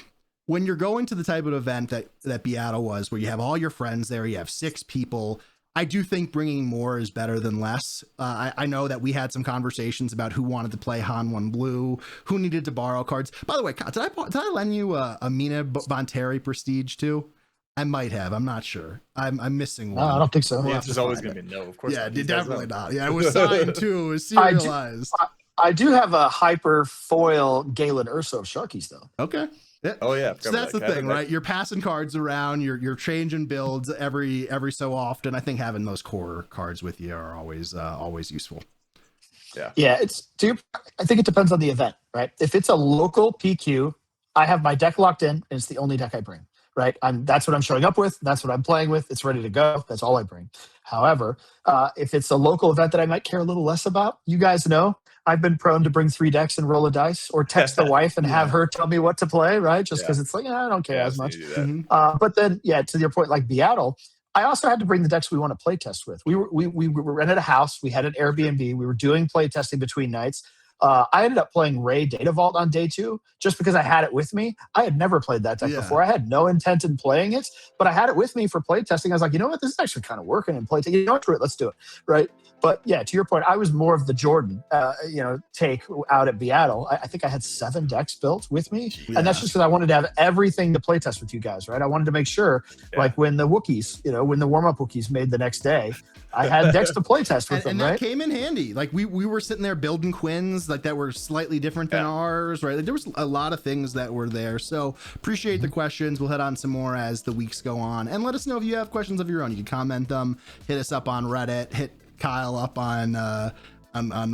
when you're going to the type of event that Seattle was, where you have all your friends there, you have 6 people, I do think bringing more is better than less. I know that we had some conversations about who wanted to play Han 1 Blue, who needed to borrow cards. By the way, did I lend you a Mina Bonteri Prestige too? I might have. I'm not sure. I'm missing one. No, I don't think so. The answer's always going to be no. Of course. Yeah, definitely not. Yeah, it was signed too. It was serialized. I do have a hyper foil Galen Urso Sharkies though. Okay. Yeah. Oh yeah. So that's the thing, right? You're passing cards around. You're changing builds every so often. I think having those core cards with you are always useful. Yeah. Yeah. I think it depends on the event, right? If it's a local PQ, I have my deck locked in, and it's the only deck I bring. Right. That's what I'm showing up with. That's what I'm playing with. It's ready to go. That's all I bring. However, if it's a local event that I might care a little less about, you guys know I've been prone to bring 3 decks and roll a dice, or text the wife and have her tell me what to play, right? Just because it's like, I don't care as much. But then, to your point, like Seattle, I also had to bring the decks we want to play test with. We were rented a house. We had an Airbnb. We were doing play testing between nights. I ended up playing Ray Data Vault on day 2 just because I had it with me. I had never played that deck before. I had no intent in playing it, but I had it with me for play testing. I was like, you know what? This is actually kind of working in play testing. You know what? Screw it. Let's do it. Right. But yeah, to your point, I was more of the Jordan, take out at Seattle. I think I had 7 decks built with me. Yeah. And that's just because I wanted to have everything to play test with you guys. Right. I wanted to make sure, like when the Wookiees, when the warm-up Wookiees made the next day, I had decks to play test with them, and that came in handy. Like we were sitting there building Quins like that were slightly different than ours, right? Like, there was a lot of things that were there. So appreciate the questions. We'll hit on some more as the weeks go on, and let us know if you have questions of your own. You can comment them, hit us up on Reddit, hit Kyle up on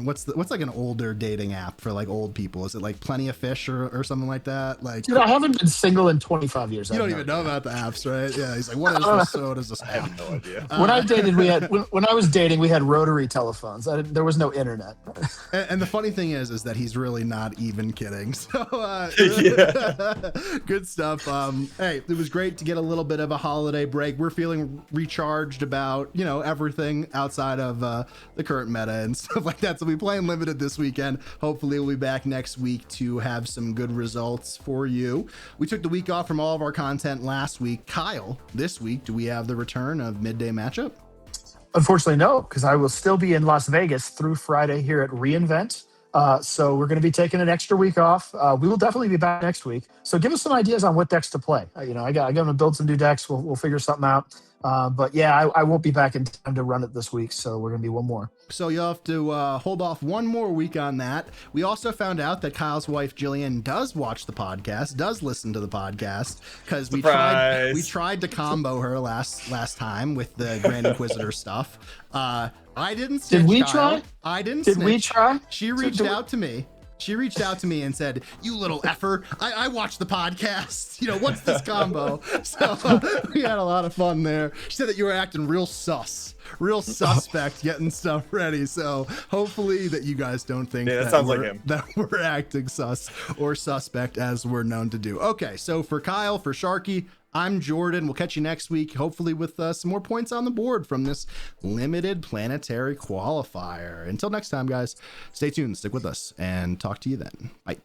what's like an older dating app for like old people? Is it like Plenty of Fish or something like that? Like, Dude, I haven't been single in 25 years. You don't even know about the apps, right? Yeah, he's like, what is this? So what is this? I have no idea. When I was dating, we had rotary telephones. There was no internet. And the funny thing is that he's really not even kidding. So good stuff. Hey, it was great to get a little bit of a holiday break. We're feeling recharged about, everything outside of the current meta and stuff like that. So we playing limited this weekend. Hopefully we'll be back next week to have some good results for you. We took the week off from all of our content last week. Kyle, this week, do we have the return of Midday Matchup? Unfortunately, no, because I will still be in Las Vegas through Friday here at reInvent. So we're going to be taking an extra week off. We will definitely be back next week. So give us some ideas on what decks to play. I got to build some new decks. We'll figure something out. But yeah, I won't be back in time to run it this week. So we're going to be one more. So you'll have to hold off one more week on that. We also found out that Kyle's wife, Jillian, does watch the podcast, does listen to the podcast, because we tried to combo her last time with the Grand Inquisitor stuff. I didn't snitch. Did we Kyle. try? I didn't Did snitch. we try? She reached out to me. She reached out to me and said, "You little effer, I watched the podcast. What's this combo?" So we had a lot of fun there. She said that you were acting real suspect getting stuff ready. So hopefully that you guys don't think that sounds like him. that we're acting sus or suspect as we're known to do. Okay, so for Kyle, for Sharkey, I'm Jordan. We'll catch you next week, hopefully with some more points on the board from this limited planetary qualifier. Until next time, guys, stay tuned, stick with us, and talk to you then. Bye.